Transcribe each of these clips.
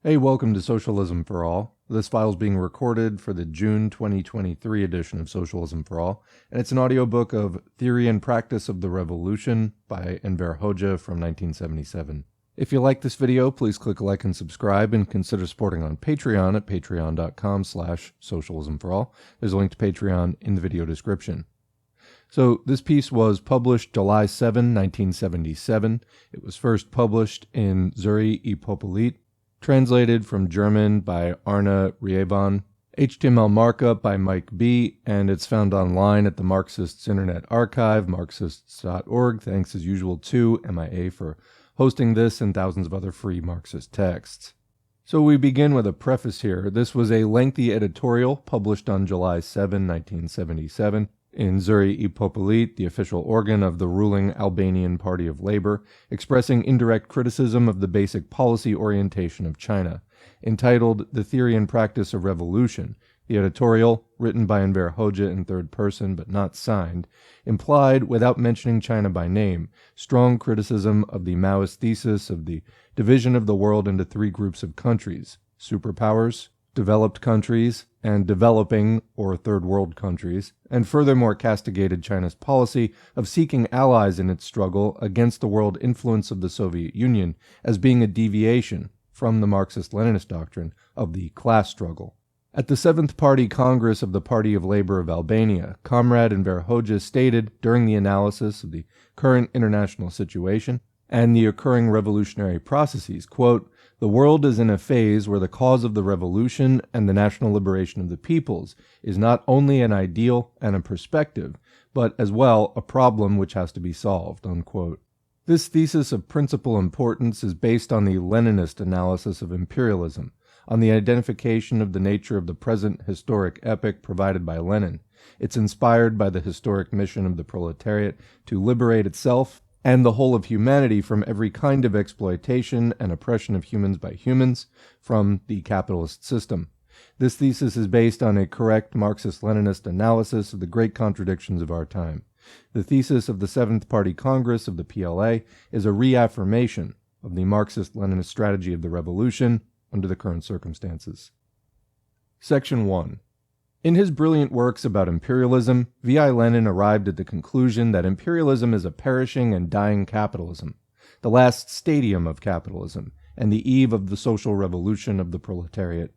Hey, welcome to Socialism for All. This file is being recorded for the June 2023 edition of Socialism for All, and it's an audiobook of Theory and Practice of the Revolution by Enver Hoxha from 1977. If you like this video, please click like and subscribe, and consider supporting on Patreon at patreon.com/socialismforall. There's a link to Patreon in the video description. So this piece was published July 7, 1977. It was first published in S4A Intro, translated from German by Arne Rievan, HTML markup by Mike B., and it's found online at the Marxists Internet Archive, marxists.org. Thanks as usual to MIA for hosting this and thousands of other free Marxist texts. So we begin with a preface here. This was a lengthy editorial published on July 7, 1977. In S4A Intro, the official organ of the ruling Albanian Party of Labor, expressing indirect criticism of the basic policy orientation of China. Entitled The Theory and Practice of Revolution, the editorial, written by Enver Hoxha in third person but not signed, implied, without mentioning China by name, strong criticism of the Maoist thesis of the division of the world into three groups of countries: superpowers, developed countries, and developing or third world countries, and furthermore castigated China's policy of seeking allies in its struggle against the world influence of the Soviet Union as being a deviation from the Marxist-Leninist doctrine of the class struggle. At the 7th Party Congress of the Party of Labor of Albania, Comrade Enver Hoxha stated during the analysis of the current international situation and the occurring revolutionary processes, quote, "The world is in a phase where the cause of the revolution and the national liberation of the peoples is not only an ideal and a perspective, but as well a problem which has to be solved," unquote. This thesis of principal importance is based on the Leninist analysis of imperialism, on the identification of the nature of the present historic epoch provided by Lenin. It's inspired by the historic mission of the proletariat to liberate itself and the whole of humanity from every kind of exploitation and oppression of humans by humans from the capitalist system. This thesis is based on a correct Marxist-Leninist analysis of the great contradictions of our time. The thesis of the 7th Party Congress of the PLA is a reaffirmation of the Marxist-Leninist strategy of the revolution under the current circumstances. Section 1. In his brilliant works about imperialism, V.I. Lenin arrived at the conclusion that imperialism is a perishing and dying capitalism, the last stadium of capitalism, and the eve of the social revolution of the proletariat.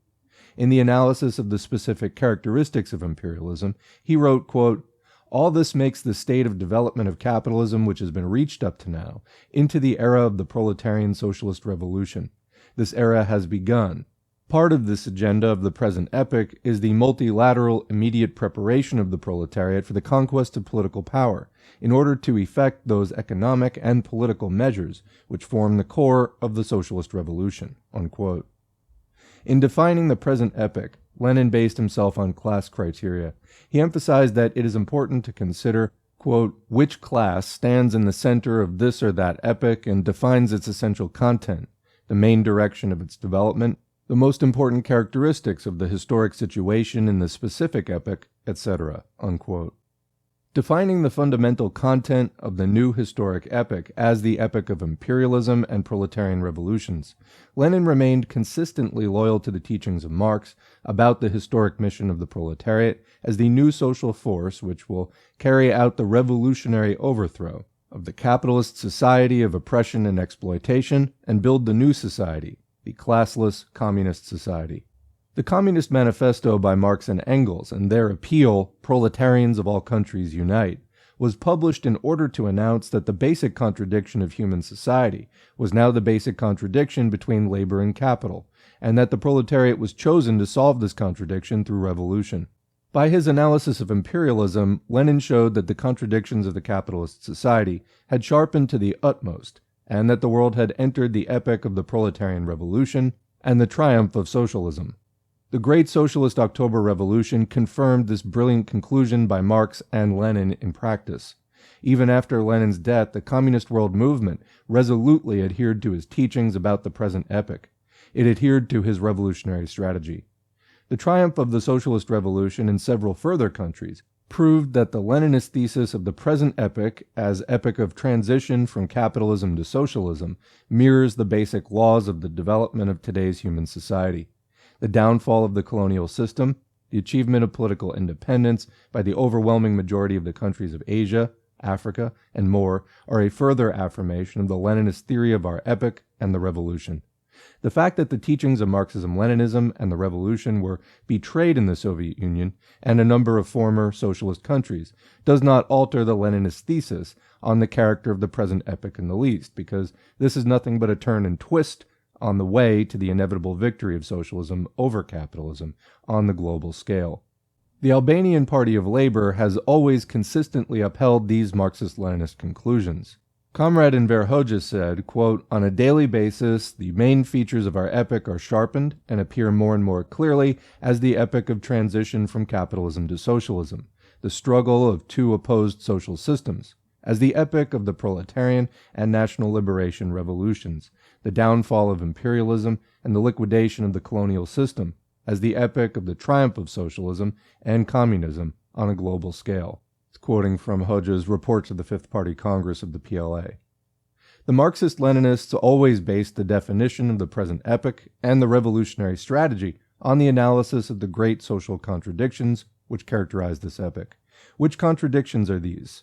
In the analysis of the specific characteristics of imperialism, he wrote, quote, "All this makes the state of development of capitalism which has been reached up to now into the era of the proletarian socialist revolution. This era has begun. Part of this agenda of the present epoch is the multilateral immediate preparation of the proletariat for the conquest of political power, in order to effect those economic and political measures which form the core of the socialist revolution," unquote. In defining the present epoch, Lenin based himself on class criteria. He emphasized that it is important to consider, quote, "which class stands in the center of this or that epoch and defines its essential content, the main direction of its development, the most important characteristics of the historic situation in the specific epoch, etc., unquote. Defining the fundamental content of the new historic epoch as the epoch of imperialism and proletarian revolutions, Lenin remained consistently loyal to the teachings of Marx about the historic mission of the proletariat as the new social force which will carry out the revolutionary overthrow of the capitalist society of oppression and exploitation and build the new society, the classless communist society. The Communist Manifesto by Marx and Engels and their appeal, "Proletarians of all countries unite," was published in order to announce that the basic contradiction of human society was now the basic contradiction between labor and capital, and that the proletariat was chosen to solve this contradiction through revolution. By his analysis of imperialism, Lenin showed that the contradictions of the capitalist society had sharpened to the utmost, and that the world had entered the epoch of the proletarian revolution and the triumph of socialism. The Great Socialist October Revolution confirmed this brilliant conclusion by Marx and Lenin in practice. Even after Lenin's death, the communist world movement resolutely adhered to his teachings about the present epoch. It adhered to his revolutionary strategy. The triumph of the socialist revolution in several further countries proved that the Leninist thesis of the present epoch as epoch of transition from capitalism to socialism mirrors the basic laws of the development of today's human society. The downfall of the colonial system, the achievement of political independence by the overwhelming majority of the countries of Asia, Africa, and more are a further affirmation of the Leninist theory of our epoch and the revolution. The fact that the teachings of Marxism-Leninism and the revolution were betrayed in the Soviet Union and a number of former socialist countries does not alter the Leninist thesis on the character of the present epoch in the least, because this is nothing but a turn and twist on the way to the inevitable victory of socialism over capitalism on the global scale. The Albanian Party of Labor has always consistently upheld these Marxist-Leninist conclusions. Comrade Enver Hoxha said, quote, "On a daily basis, the main features of our epoch are sharpened and appear more and more clearly as the epoch of transition from capitalism to socialism, the struggle of two opposed social systems, as the epoch of the proletarian and national liberation revolutions, the downfall of imperialism and the liquidation of the colonial system, as the epoch of the triumph of socialism and communism on a global scale." Quoting from Hoxha's report to the Fifth Party Congress of the PLA. The Marxist-Leninists always based the definition of the present epoch and the revolutionary strategy on the analysis of the great social contradictions which characterize this epoch. Which contradictions are these?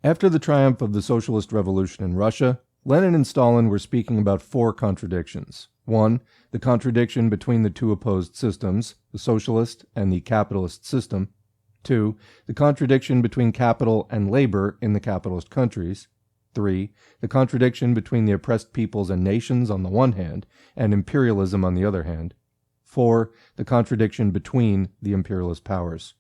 After the triumph of the socialist revolution in Russia, Lenin and Stalin were speaking about four contradictions. 1. The contradiction between the two opposed systems, the socialist and the capitalist system. 2. The contradiction between capital and labor in the capitalist countries. 3. The contradiction between the oppressed peoples and nations on the one hand, and imperialism on the other hand. 4. The contradiction between the imperialist powers.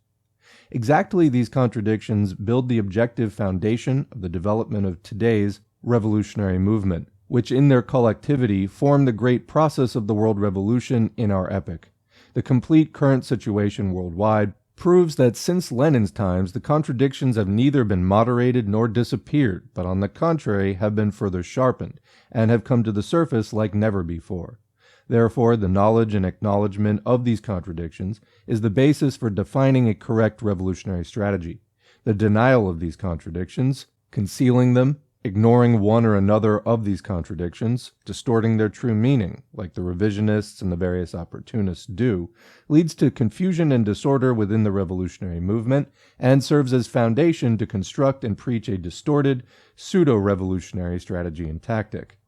Exactly these contradictions build the objective foundation of the development of today's revolutionary movement, which in their collectivity form the great process of the world revolution in our epoch. The complete current situation worldwide proves that since Lenin's times, the contradictions have neither been moderated nor disappeared, but on the contrary have been further sharpened, and have come to the surface like never before. Therefore, the knowledge and acknowledgement of these contradictions is the basis for defining a correct revolutionary strategy. The denial of these contradictions, concealing them, ignoring one or another of these contradictions, distorting their true meaning, like the revisionists and the various opportunists do, leads to confusion and disorder within the revolutionary movement, and serves as foundation to construct and preach a distorted, pseudo-revolutionary strategy and tactic.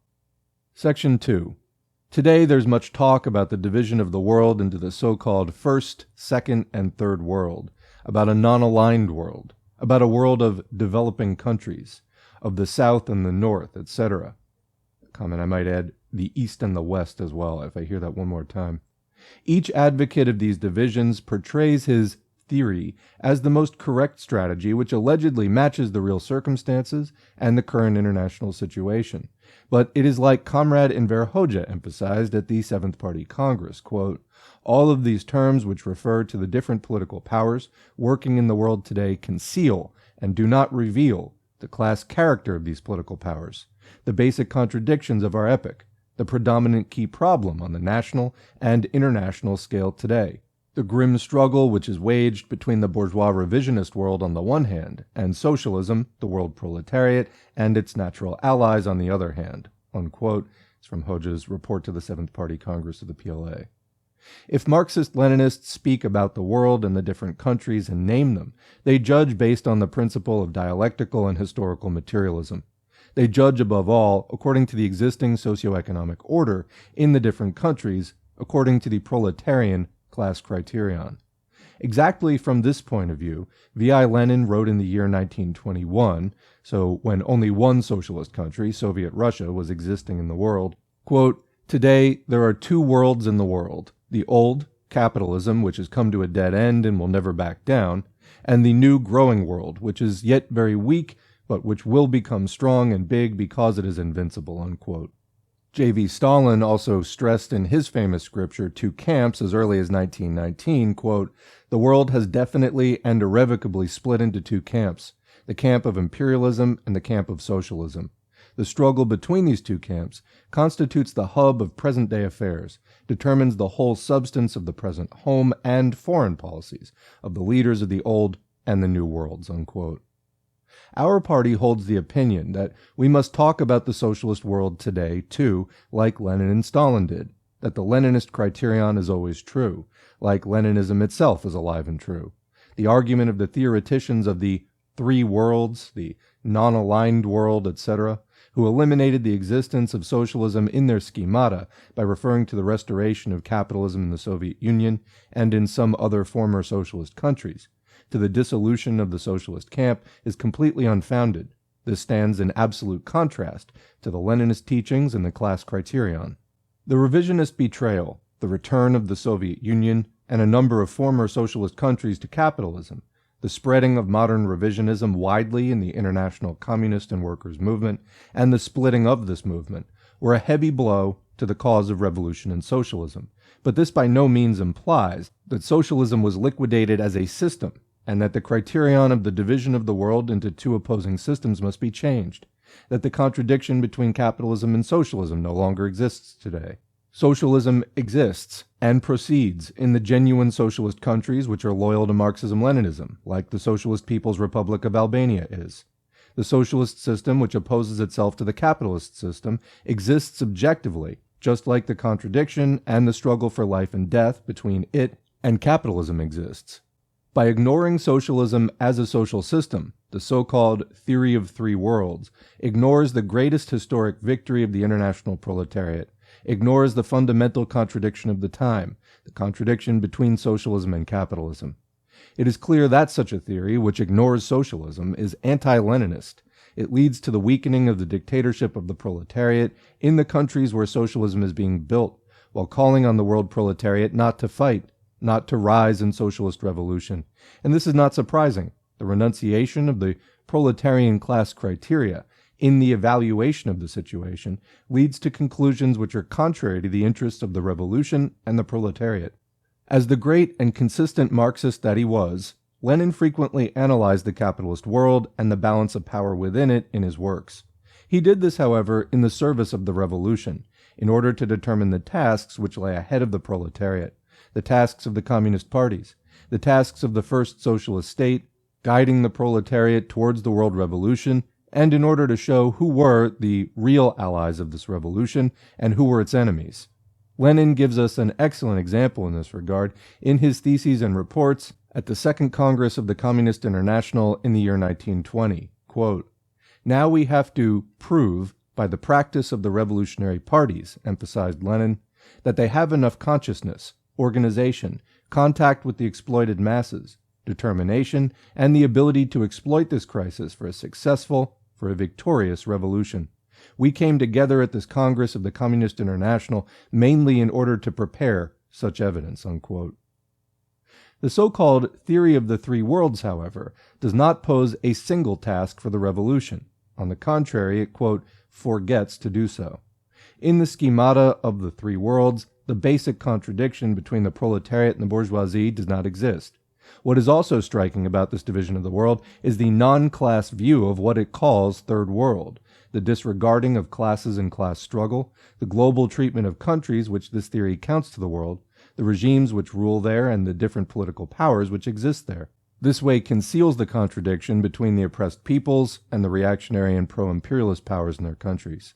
Section 2. Today there's much talk about the division of the world into the so-called first, second, and third world, about a non-aligned world, about a world of developing countries, of the South and the North, etc. Comment, I might add, the East and the West as well, if I hear that one more time. Each advocate of these divisions portrays his theory as the most correct strategy, which allegedly matches the real circumstances and the current international situation. But it is like Comrade Enver Hoxha emphasized at the Seventh Party Congress, quote, "All of these terms which refer to the different political powers working in the world today conceal and do not reveal the class character of these political powers, the basic contradictions of our epoch, the predominant key problem on the national and international scale today, the grim struggle which is waged between the bourgeois revisionist world on the one hand, and socialism, the world proletariat, and its natural allies on the other hand." Unquote. It's from Hoxha's report to the Seventh Party Congress of the PLA. If Marxist-Leninists speak about the world and the different countries and name them, they judge based on the principle of dialectical and historical materialism. They judge above all according to the existing socioeconomic order in the different countries, according to the proletarian class criterion. Exactly from this point of view, V.I. Lenin wrote in the year 1921, so when only one socialist country, Soviet Russia, was existing in the world, quote, "Today there are two worlds in the world. The old, capitalism, which has come to a dead end and will never back down, and the new growing world, which is yet very weak, but which will become strong and big because it is invincible." Unquote. J.V. Stalin also stressed in his famous scripture, Two Camps, as early as 1919, quote, "The world has definitely and irrevocably split into two camps, the camp of imperialism and the camp of socialism. The struggle between these two camps constitutes the hub of present-day affairs, determines the whole substance of the present home and foreign policies of the leaders of the old and the New Worlds, unquote. Our party holds the opinion that we must talk about the socialist world today, too, like Lenin and Stalin did, that the Leninist criterion is always true, like Leninism itself is alive and true. The argument of the theoreticians of the three worlds, the non-aligned world, etc., who eliminated the existence of socialism in their schemata by referring to the restoration of capitalism in the Soviet Union and in some other former socialist countries, to the dissolution of the socialist camp, is completely unfounded. This stands in absolute contrast to the Leninist teachings and the class criterion. The revisionist betrayal, the return of the Soviet Union and a number of former socialist countries to capitalism, the spreading of modern revisionism widely in the international communist and workers' movement, and the splitting of this movement, were a heavy blow to the cause of revolution and socialism. But this by no means implies that socialism was liquidated as a system, and that the criterion of the division of the world into two opposing systems must be changed, that the contradiction between capitalism and socialism no longer exists today. Socialism exists and proceeds in the genuine socialist countries which are loyal to Marxism-Leninism, like the Socialist People's Republic of Albania is. The socialist system, which opposes itself to the capitalist system, exists objectively, just like the contradiction and the struggle for life and death between it and capitalism exists. By ignoring socialism as a social system, the so-called theory of three worlds ignores the greatest historic victory of the international proletariat, ignores the fundamental contradiction of the time, the contradiction between socialism and capitalism. It is clear that such a theory, which ignores socialism, is anti-Leninist. It leads to the weakening of the dictatorship of the proletariat in the countries where socialism is being built, while calling on the world proletariat not to fight, not to rise in socialist revolution. And this is not surprising. The renunciation of the proletarian class criteria in the evaluation of the situation leads to conclusions which are contrary to the interests of the revolution and the proletariat. As the great and consistent Marxist that he was, Lenin frequently analyzed the capitalist world and the balance of power within it in his works. He did this, however, in the service of the revolution, in order to determine the tasks which lay ahead of the proletariat, the tasks of the communist parties, the tasks of the first socialist state, guiding the proletariat towards the world revolution, and in order to show who were the real allies of this revolution and who were its enemies. Lenin gives us an excellent example in this regard in his theses and reports at the Second Congress of the Communist International in the year 1920. Quote, "Now we have to prove, by the practice of the revolutionary parties," emphasized Lenin, "that they have enough consciousness, organization, contact with the exploited masses, determination, and the ability to exploit this crisis for a victorious revolution. We came together at this Congress of the Communist International mainly in order to prepare such evidence." Unquote. The so-called theory of the three worlds, however, does not pose a single task for the revolution. On the contrary, it, quote, "forgets to do so." In the schemata of the three worlds, the basic contradiction between the proletariat and the bourgeoisie does not exist. What is also striking about this division of the world is the non-class view of what it calls third world, the disregarding of classes and class struggle, the global treatment of countries which this theory counts to the world, the regimes which rule there, and the different political powers which exist there. This way conceals the contradiction between the oppressed peoples and the reactionary and pro-imperialist powers in their countries.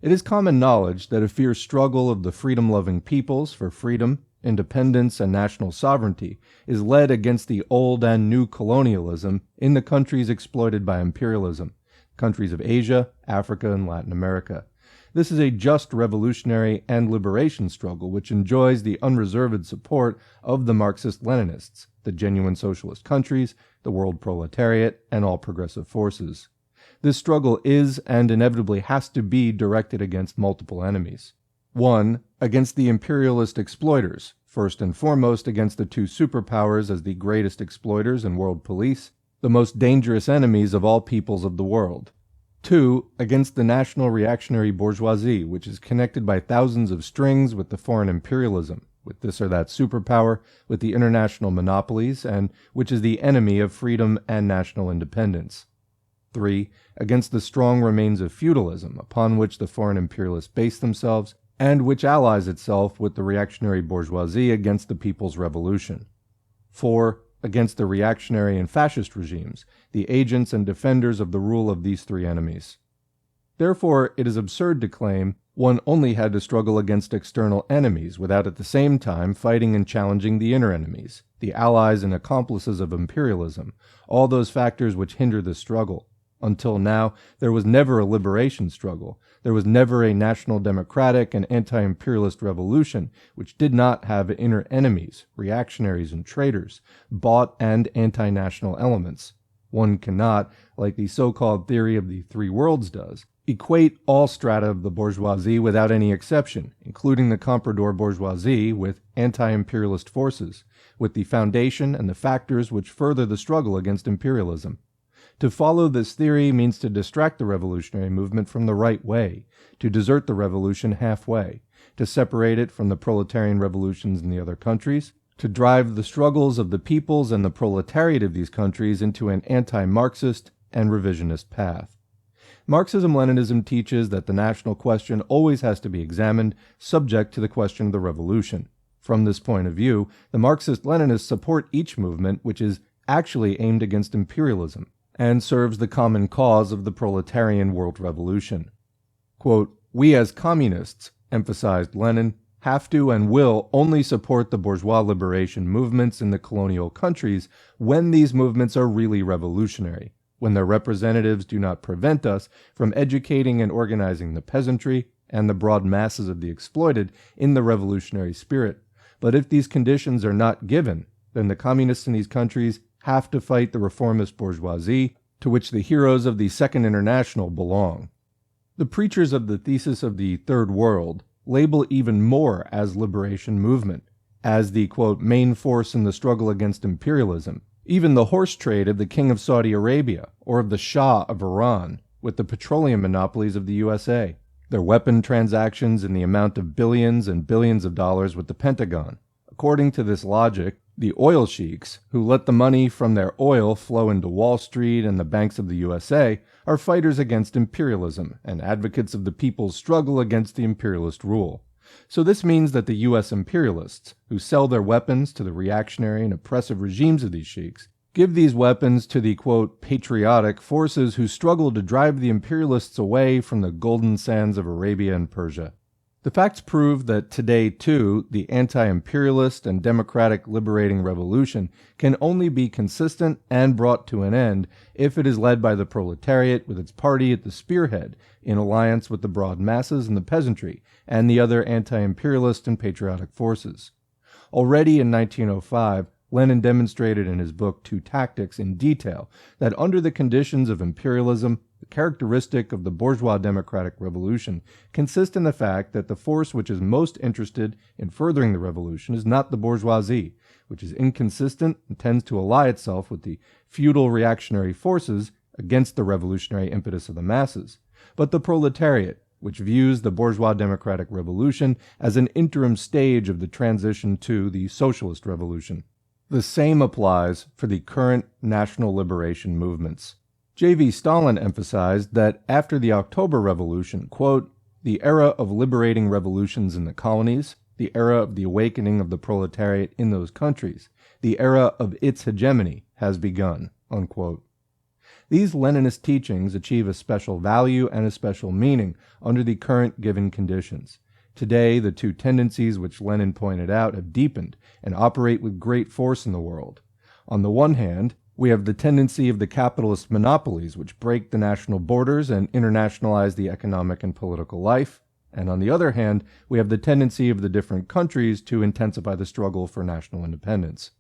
It is common knowledge that a fierce struggle of the freedom-loving peoples for freedom, independence, and national sovereignty is led against the old and new colonialism in the countries exploited by imperialism, countries of Asia, Africa, and Latin America. This is a just revolutionary and liberation struggle which enjoys the unreserved support of the Marxist-Leninists, the genuine socialist countries, the world proletariat, and all progressive forces. This struggle is and inevitably has to be directed against multiple enemies. 1. Against the imperialist exploiters, first and foremost against the two superpowers as the greatest exploiters and world police, the most dangerous enemies of all peoples of the world. 2. Against the national reactionary bourgeoisie, which is connected by thousands of strings with the foreign imperialism, with this or that superpower, with the international monopolies, and which is the enemy of freedom and national independence. 3. Against the strong remains of feudalism, upon which the foreign imperialists base themselves, and which allies itself with the reactionary bourgeoisie against the people's revolution. 4. against the reactionary and fascist regimes, the agents and defenders of the rule of these three enemies. Therefore, it is absurd to claim one only had to struggle against external enemies without at the same time fighting and challenging the inner enemies, the allies and accomplices of imperialism, all those factors which hinder the struggle. Until now, there was never a liberation struggle. There was never a national democratic and anti-imperialist revolution which did not have inner enemies, reactionaries and traitors, bought and anti-national elements. One cannot, like the so-called theory of the three worlds does, equate all strata of the bourgeoisie without any exception, including the comprador bourgeoisie, with anti-imperialist forces, with the foundation and the factors which further the struggle against imperialism. To follow this theory means to distract the revolutionary movement from the right way, to desert the revolution halfway, to separate it from the proletarian revolutions in the other countries, to drive the struggles of the peoples and the proletariat of these countries into an anti-Marxist and revisionist path. Marxism-Leninism teaches that the national question always has to be examined subject to the question of the revolution. From this point of view, the Marxist-Leninists support each movement which is actually aimed against imperialism and serves the common cause of the proletarian world revolution. Quote, "We as communists," emphasized Lenin, "have to and will only support the bourgeois liberation movements in the colonial countries when these movements are really revolutionary, when their representatives do not prevent us from educating and organizing the peasantry and the broad masses of the exploited in the revolutionary spirit. But if these conditions are not given, then the communists in these countries have to fight the reformist bourgeoisie, to which the heroes of the Second International belong." The preachers of the thesis of the Third World label even more as liberation movement, as the, quote, "main force in the struggle against imperialism," even the horse trade of the King of Saudi Arabia or of the Shah of Iran with the petroleum monopolies of the USA, their weapon transactions in the amount of billions and billions of dollars with the Pentagon. According to this logic, the oil sheiks, who let the money from their oil flow into Wall Street and the banks of the USA, are fighters against imperialism and advocates of the people's struggle against the imperialist rule. So this means that the U.S. imperialists, who sell their weapons to the reactionary and oppressive regimes of these sheiks, give these weapons to the, quote, "patriotic forces who struggle to drive the imperialists away from the golden sands of Arabia and Persia." The facts prove that today, too, the anti-imperialist and democratic liberating revolution can only be consistent and brought to an end if it is led by the proletariat with its party at the spearhead, in alliance with the broad masses and the peasantry, and the other anti-imperialist and patriotic forces. Already in 1905, Lenin demonstrated in his book Two Tactics in detail that under the conditions of imperialism, the characteristic of the bourgeois democratic revolution consists in the fact that the force which is most interested in furthering the revolution is not the bourgeoisie, which is inconsistent and tends to ally itself with the feudal reactionary forces against the revolutionary impetus of the masses, but the proletariat, which views the bourgeois democratic revolution as an interim stage of the transition to the socialist revolution. The same applies for the current national liberation movements. J.V. Stalin emphasized that after the October Revolution, quote, "the era of liberating revolutions in the colonies, the era of the awakening of the proletariat in those countries, the era of its hegemony has begun," unquote. These Leninist teachings achieve a special value and a special meaning under the current given conditions. Today, the two tendencies which Lenin pointed out have deepened and operate with great force in the world. On the one hand, we have the tendency of the capitalist monopolies which break the national borders and internationalize the economic and political life, and on the other hand, we have the tendency of the different countries to intensify the struggle for national independence.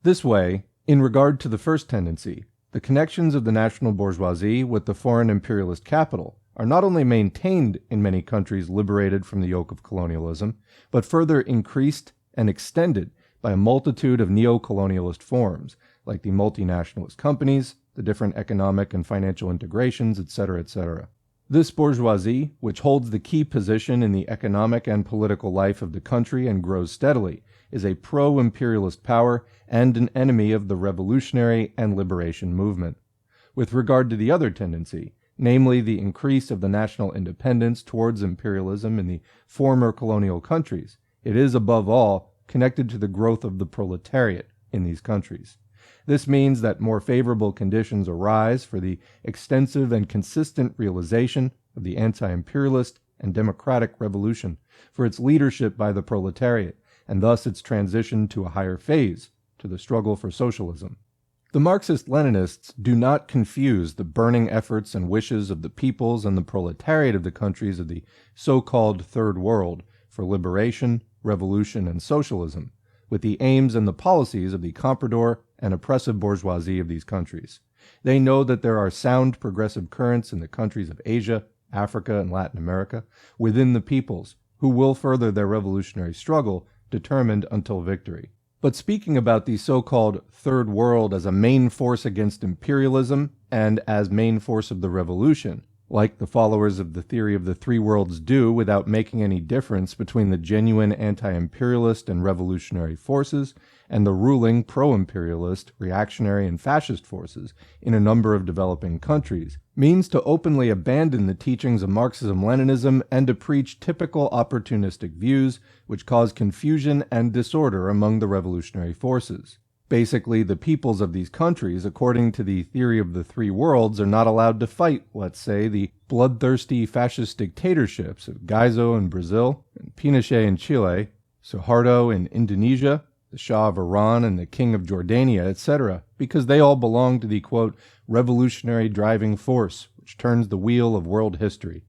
This way, in regard to the first tendency, the connections of the national bourgeoisie with the foreign imperialist capital are not only maintained in many countries liberated from the yoke of colonialism, but further increased and extended by a multitude of neo-colonialist forms, like the multinationalist companies, the different economic and financial integrations, etc., etc. This bourgeoisie, which holds the key position in the economic and political life of the country and grows steadily, is a pro-imperialist power and an enemy of the revolutionary and liberation movement. With regard to the other tendency, namely the increase of the national independence towards imperialism in the former colonial countries, it is above all connected to the growth of the proletariat in these countries. This means that more favorable conditions arise for the extensive and consistent realization of the anti-imperialist and democratic revolution, for its leadership by the proletariat, and thus its transition to a higher phase, to the struggle for socialism. The Marxist-Leninists do not confuse the burning efforts and wishes of the peoples and the proletariat of the countries of the so-called Third World for liberation, revolution, and socialism with the aims and the policies of the comprador and oppressive bourgeoisie of these countries. They know that there are sound progressive currents in the countries of Asia, Africa, and Latin America within the peoples who will further their revolutionary struggle, determined until victory. But speaking about the so-called Third World as a main force against imperialism and as main force of the revolution, like the followers of the theory of the three worlds do without making any difference between the genuine anti-imperialist and revolutionary forces and the ruling pro-imperialist, reactionary, and fascist forces in a number of developing countries, means to openly abandon the teachings of Marxism-Leninism and to preach typical opportunistic views which cause confusion and disorder among the revolutionary forces. Basically, the peoples of these countries, according to the theory of the three worlds, are not allowed to fight, let's say, the bloodthirsty fascist dictatorships of Guaido in Brazil, and Pinochet in Chile, Suharto in Indonesia, the Shah of Iran, and the King of Jordania, etc., because they all belong to the, quote, revolutionary driving force, which turns the wheel of world history.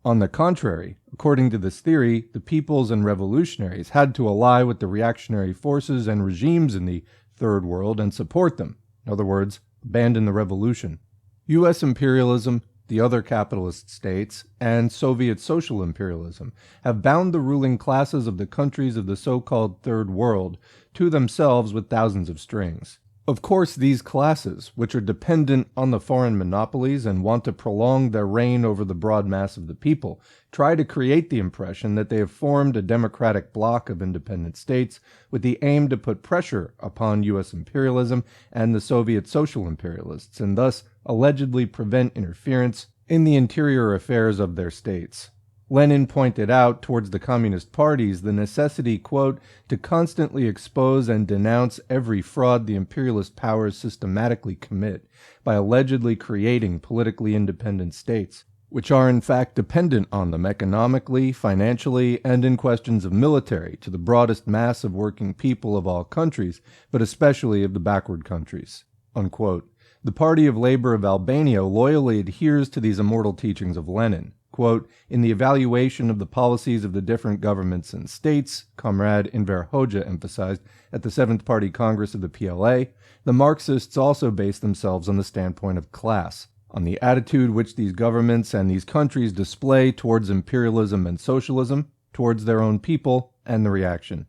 On the contrary, according to this theory, the peoples and revolutionaries had to ally with the reactionary forces and regimes in the Third World and support them. In other words, abandon the revolution. U.S. imperialism, the other capitalist states, and Soviet social imperialism have bound the ruling classes of the countries of the so-called Third World to themselves with thousands of strings. Of course, these classes, which are dependent on the foreign monopolies and want to prolong their reign over the broad mass of the people, try to create the impression that they have formed a democratic bloc of independent states with the aim to put pressure upon U.S. imperialism and the Soviet social imperialists, and thus allegedly prevent interference in the interior affairs of their states. Lenin pointed out towards the communist parties the necessity, quote, to constantly expose and denounce every fraud the imperialist powers systematically commit by allegedly creating politically independent states, which are in fact dependent on them economically, financially, and in questions of military to the broadest mass of working people of all countries, but especially of the backward countries, unquote. The Party of Labor of Albania loyally adheres to these immortal teachings of Lenin. Quote, in the evaluation of the policies of the different governments and states, Comrade Enver Hoxha emphasized at the 7th Party Congress of the PLA, the Marxists also base themselves on the standpoint of class, on the attitude which these governments and these countries display towards imperialism and socialism, towards their own people, and the reaction.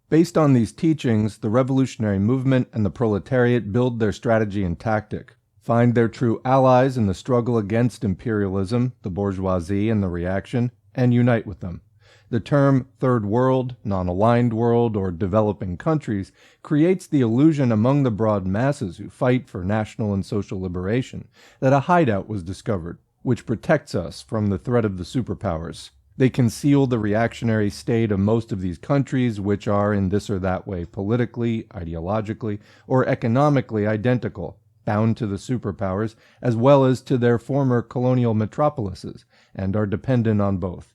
Based on these teachings, the revolutionary movement and the proletariat build their strategy and tactic, find their true allies in the struggle against imperialism, the bourgeoisie, and the reaction, and unite with them. The term Third World, Non-Aligned World, or Developing Countries creates the illusion among the broad masses who fight for national and social liberation that a hideout was discovered, which protects us from the threat of the superpowers. They conceal the reactionary state of most of these countries, which are in this or that way politically, ideologically, or economically identical, bound to the superpowers, as well as to their former colonial metropolises, and are dependent on both.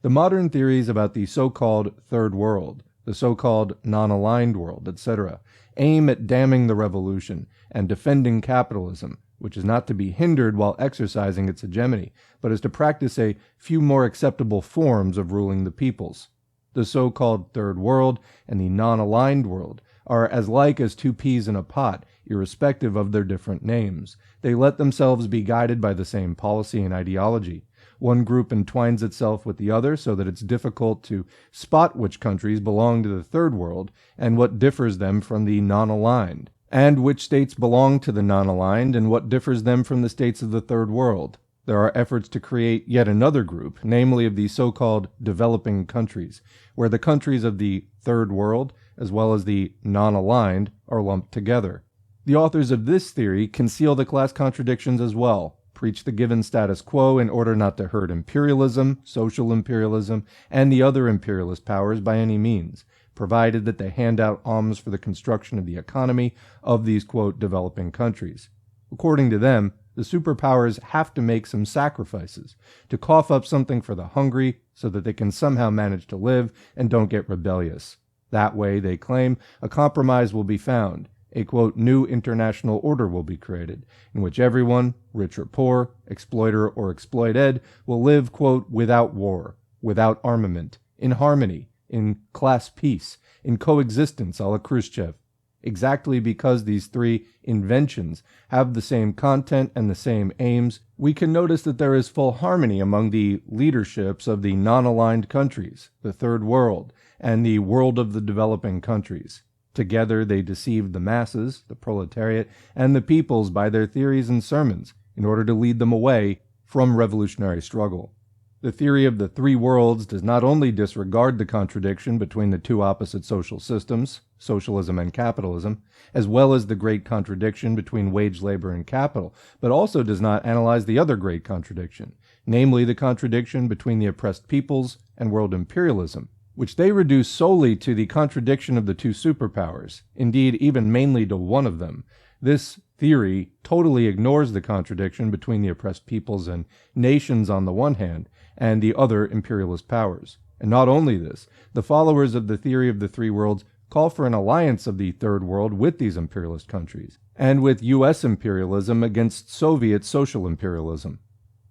The modern theories about the so-called Third World, the so-called non-aligned world, etc., aim at damning the revolution and defending capitalism, which is not to be hindered while exercising its hegemony, but is to practice a few more acceptable forms of ruling the peoples. The so-called Third World and the non-aligned world are as like as two peas in a pot, irrespective of their different names. They let themselves be guided by the same policy and ideology. One group entwines itself with the other so that it's difficult to spot which countries belong to the Third World and what differs them from the non-aligned, and which states belong to the non-aligned and what differs them from the states of the Third World. There are efforts to create yet another group, namely of the so-called developing countries, where the countries of the Third World, as well as the non-aligned, are lumped together. The authors of this theory conceal the class contradictions as well, preach the given status quo in order not to hurt imperialism, social imperialism, and the other imperialist powers by any means, provided that they hand out alms for the construction of the economy of these, quote, developing countries. According to them, the superpowers have to make some sacrifices to cough up something for the hungry so that they can somehow manage to live and don't get rebellious. That way, they claim, a compromise will be found. A, quote, new international order will be created, in which everyone, rich or poor, exploiter or exploited, will live, quote, without war, without armament, in harmony, in class peace, in coexistence a la Khrushchev. Exactly because these three inventions have the same content and the same aims, we can notice that there is full harmony among the leaderships of the non-aligned countries, the Third World, and the world of the developing countries. Together they deceive the masses, the proletariat, and the peoples by their theories and sermons in order to lead them away from revolutionary struggle. The theory of the three worlds does not only disregard the contradiction between the two opposite social systems, socialism and capitalism, as well as the great contradiction between wage labor and capital, but also does not analyze the other great contradiction, namely the contradiction between the oppressed peoples and world imperialism, which they reduce solely to the contradiction of the two superpowers, indeed even mainly to one of them. This theory totally ignores the contradiction between the oppressed peoples and nations on the one hand, and the other imperialist powers. And not only this, the followers of the theory of the three worlds call for an alliance of the Third World with these imperialist countries, and with U.S. imperialism against Soviet social imperialism.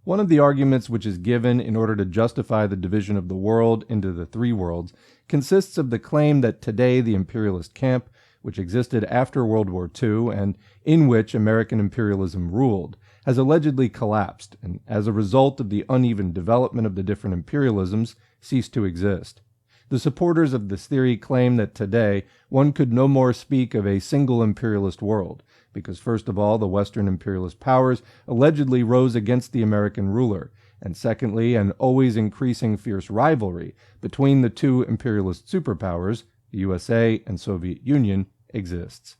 One of the arguments which is given in order to justify the division of the world into the three worlds consists of the claim that today the imperialist camp, which existed after World War II and in which American imperialism ruled, has allegedly collapsed, and as a result of the uneven development of the different imperialisms, ceased to exist. The supporters of this theory claim that today one could no more speak of a single imperialist world, because first of all, the Western imperialist powers allegedly rose against the American ruler, and secondly, an always increasing fierce rivalry between the two imperialist superpowers, the USA and Soviet Union, exists.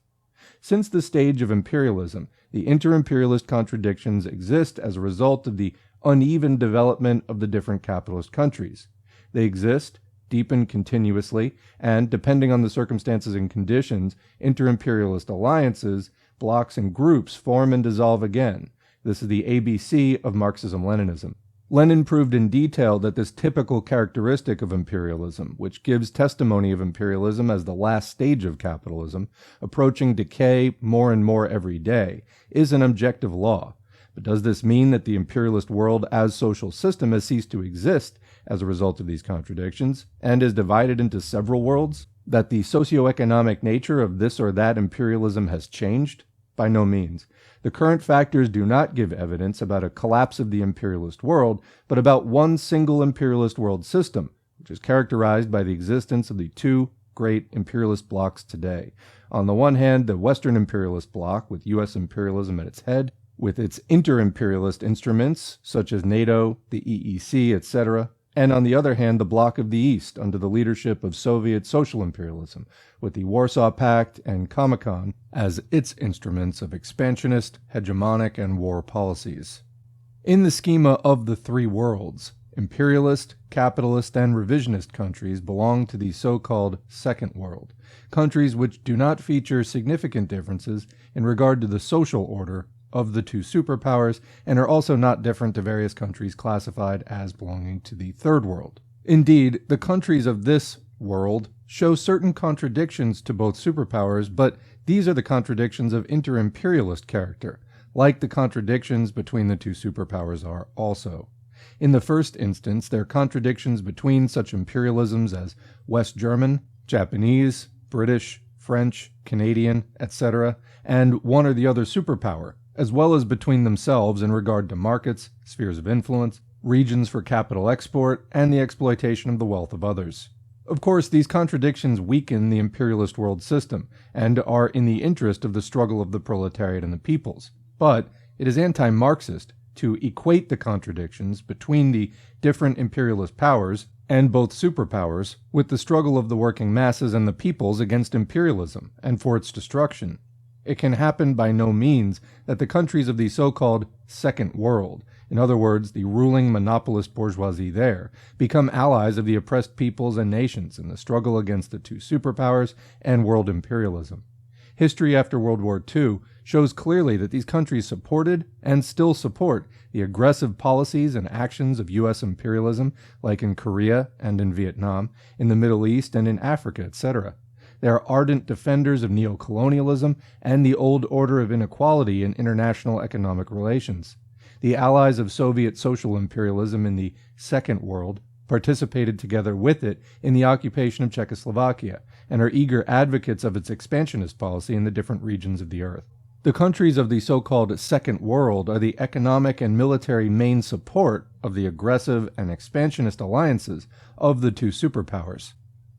Since the stage of imperialism, the inter-imperialist contradictions exist as a result of the uneven development of the different capitalist countries. They exist, deepen continuously, and, depending on the circumstances and conditions, inter-imperialist alliances, blocs, and groups form and dissolve again. This is the ABC of Marxism-Leninism. Lenin proved in detail that this typical characteristic of imperialism, which gives testimony of imperialism as the last stage of capitalism, approaching decay more and more every day, is an objective law. But does this mean that the imperialist world as social system has ceased to exist as a result of these contradictions, and is divided into several worlds? That the socioeconomic nature of this or that imperialism has changed? By no means. The current factors do not give evidence about a collapse of the imperialist world, but about one single imperialist world system, which is characterized by the existence of the two great imperialist blocs today. On the one hand, the Western imperialist bloc, with U.S. imperialism at its head, with its inter-imperialist instruments, such as NATO, the EEC, etc., and on the other hand, the bloc of the East, under the leadership of Soviet social imperialism, with the Warsaw Pact and Comecon as its instruments of expansionist, hegemonic, and war policies. In the schema of the three worlds, imperialist, capitalist, and revisionist countries belong to the so-called Second World, countries which do not feature significant differences in regard to the social order of the two superpowers, and are also not different to various countries classified as belonging to the Third World. Indeed, the countries of this world show certain contradictions to both superpowers, but these are the contradictions of inter-imperialist character, like the contradictions between the two superpowers are also. In the first instance, there are contradictions between such imperialisms as West German, Japanese, British, French, Canadian, etc., and one or the other superpower, as well as between themselves in regard to markets, spheres of influence, regions for capital export, and the exploitation of the wealth of others. Of course, these contradictions weaken the imperialist world system, and are in the interest of the struggle of the proletariat and the peoples. But it is anti-Marxist to equate the contradictions between the different imperialist powers and both superpowers with the struggle of the working masses and the peoples against imperialism and for its destruction. It can happen by no means that the countries of the so-called Second World, in other words, the ruling monopolist bourgeoisie there, become allies of the oppressed peoples and nations in the struggle against the two superpowers and world imperialism. History after World War II shows clearly that these countries supported and still support the aggressive policies and actions of U.S. imperialism, like in Korea and in Vietnam, in the Middle East and in Africa, etc. They are ardent defenders of neocolonialism and the old order of inequality in international economic relations. The allies of Soviet social imperialism in the Second World participated together with it in the occupation of Czechoslovakia, and are eager advocates of its expansionist policy in the different regions of the earth. The countries of the so-called Second World are the economic and military main support of the aggressive and expansionist alliances of the two superpowers.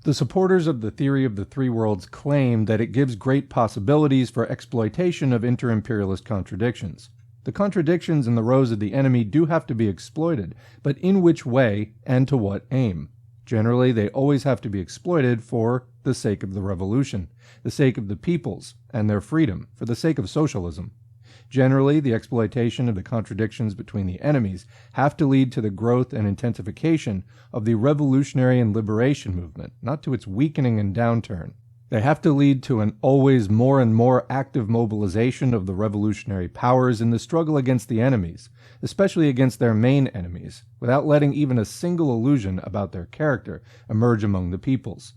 The supporters of the theory of the three worlds claim that it gives great possibilities for exploitation of inter-imperialist contradictions. The contradictions in the rows of the enemy do have to be exploited, but in which way and to what aim? Generally, they always have to be exploited for the sake of the revolution, the sake of the peoples and their freedom, for the sake of socialism. Generally, the exploitation of the contradictions between the enemies have to lead to the growth and intensification of the revolutionary and liberation movement, not to its weakening and downturn. They have to lead to an always more and more active mobilization of the revolutionary powers in the struggle against the enemies, especially against their main enemies, without letting even a single illusion about their character emerge among the peoples.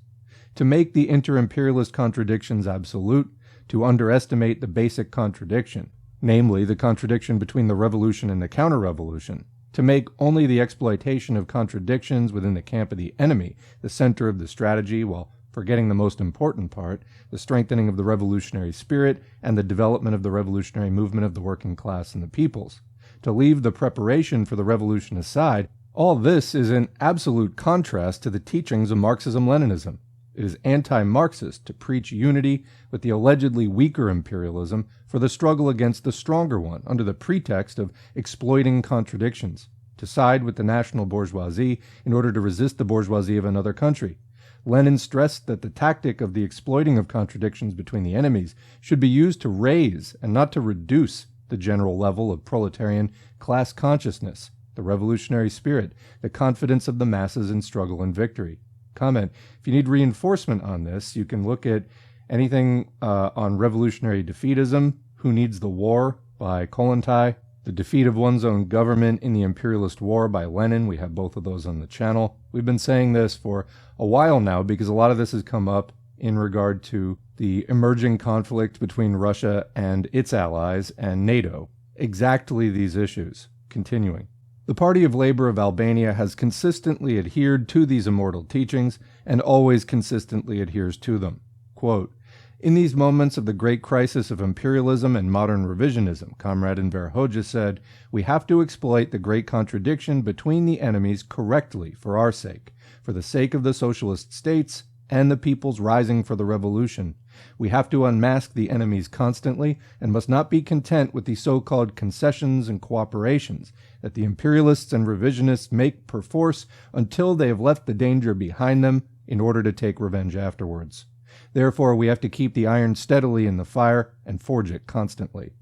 To make the inter-imperialist contradictions absolute, to underestimate the basic contradiction, namely the contradiction between the revolution and the counter-revolution, to make only the exploitation of contradictions within the camp of the enemy the center of the strategy, while forgetting the most important part, the strengthening of the revolutionary spirit and the development of the revolutionary movement of the working class and the peoples. To leave the preparation for the revolution aside, all this is in absolute contrast to the teachings of Marxism-Leninism. It is anti-Marxist to preach unity with the allegedly weaker imperialism for the struggle against the stronger one under the pretext of exploiting contradictions, to side with the national bourgeoisie in order to resist the bourgeoisie of another country. Lenin stressed that the tactic of the exploiting of contradictions between the enemies should be used to raise and not to reduce the general level of proletarian class consciousness, the revolutionary spirit, the confidence of the masses in struggle and victory. Comment: if you need reinforcement on this, you can look at anything on revolutionary defeatism, Who Needs the War by Kollontai, The Defeat of One's Own Government in the Imperialist War by Lenin. We have both of those on the channel. We've been saying this for a while now because a lot of this has come up in regard to the emerging conflict between Russia and its allies and NATO. Exactly these issues. Continuing. The Party of Labor of Albania has consistently adhered to these immortal teachings and always consistently adheres to them. Quote, "In these moments of the great crisis of imperialism and modern revisionism," Comrade Enver Hoxha said, "we have to exploit the great contradiction between the enemies correctly for our sake, for the sake of the socialist states and the peoples rising for the revolution. We have to unmask the enemies constantly and must not be content with the so-called concessions and cooperations that the imperialists and revisionists make perforce until they have left the danger behind them in order to take revenge afterwards. Therefore, we have to keep the iron steadily in the fire and forge it constantly."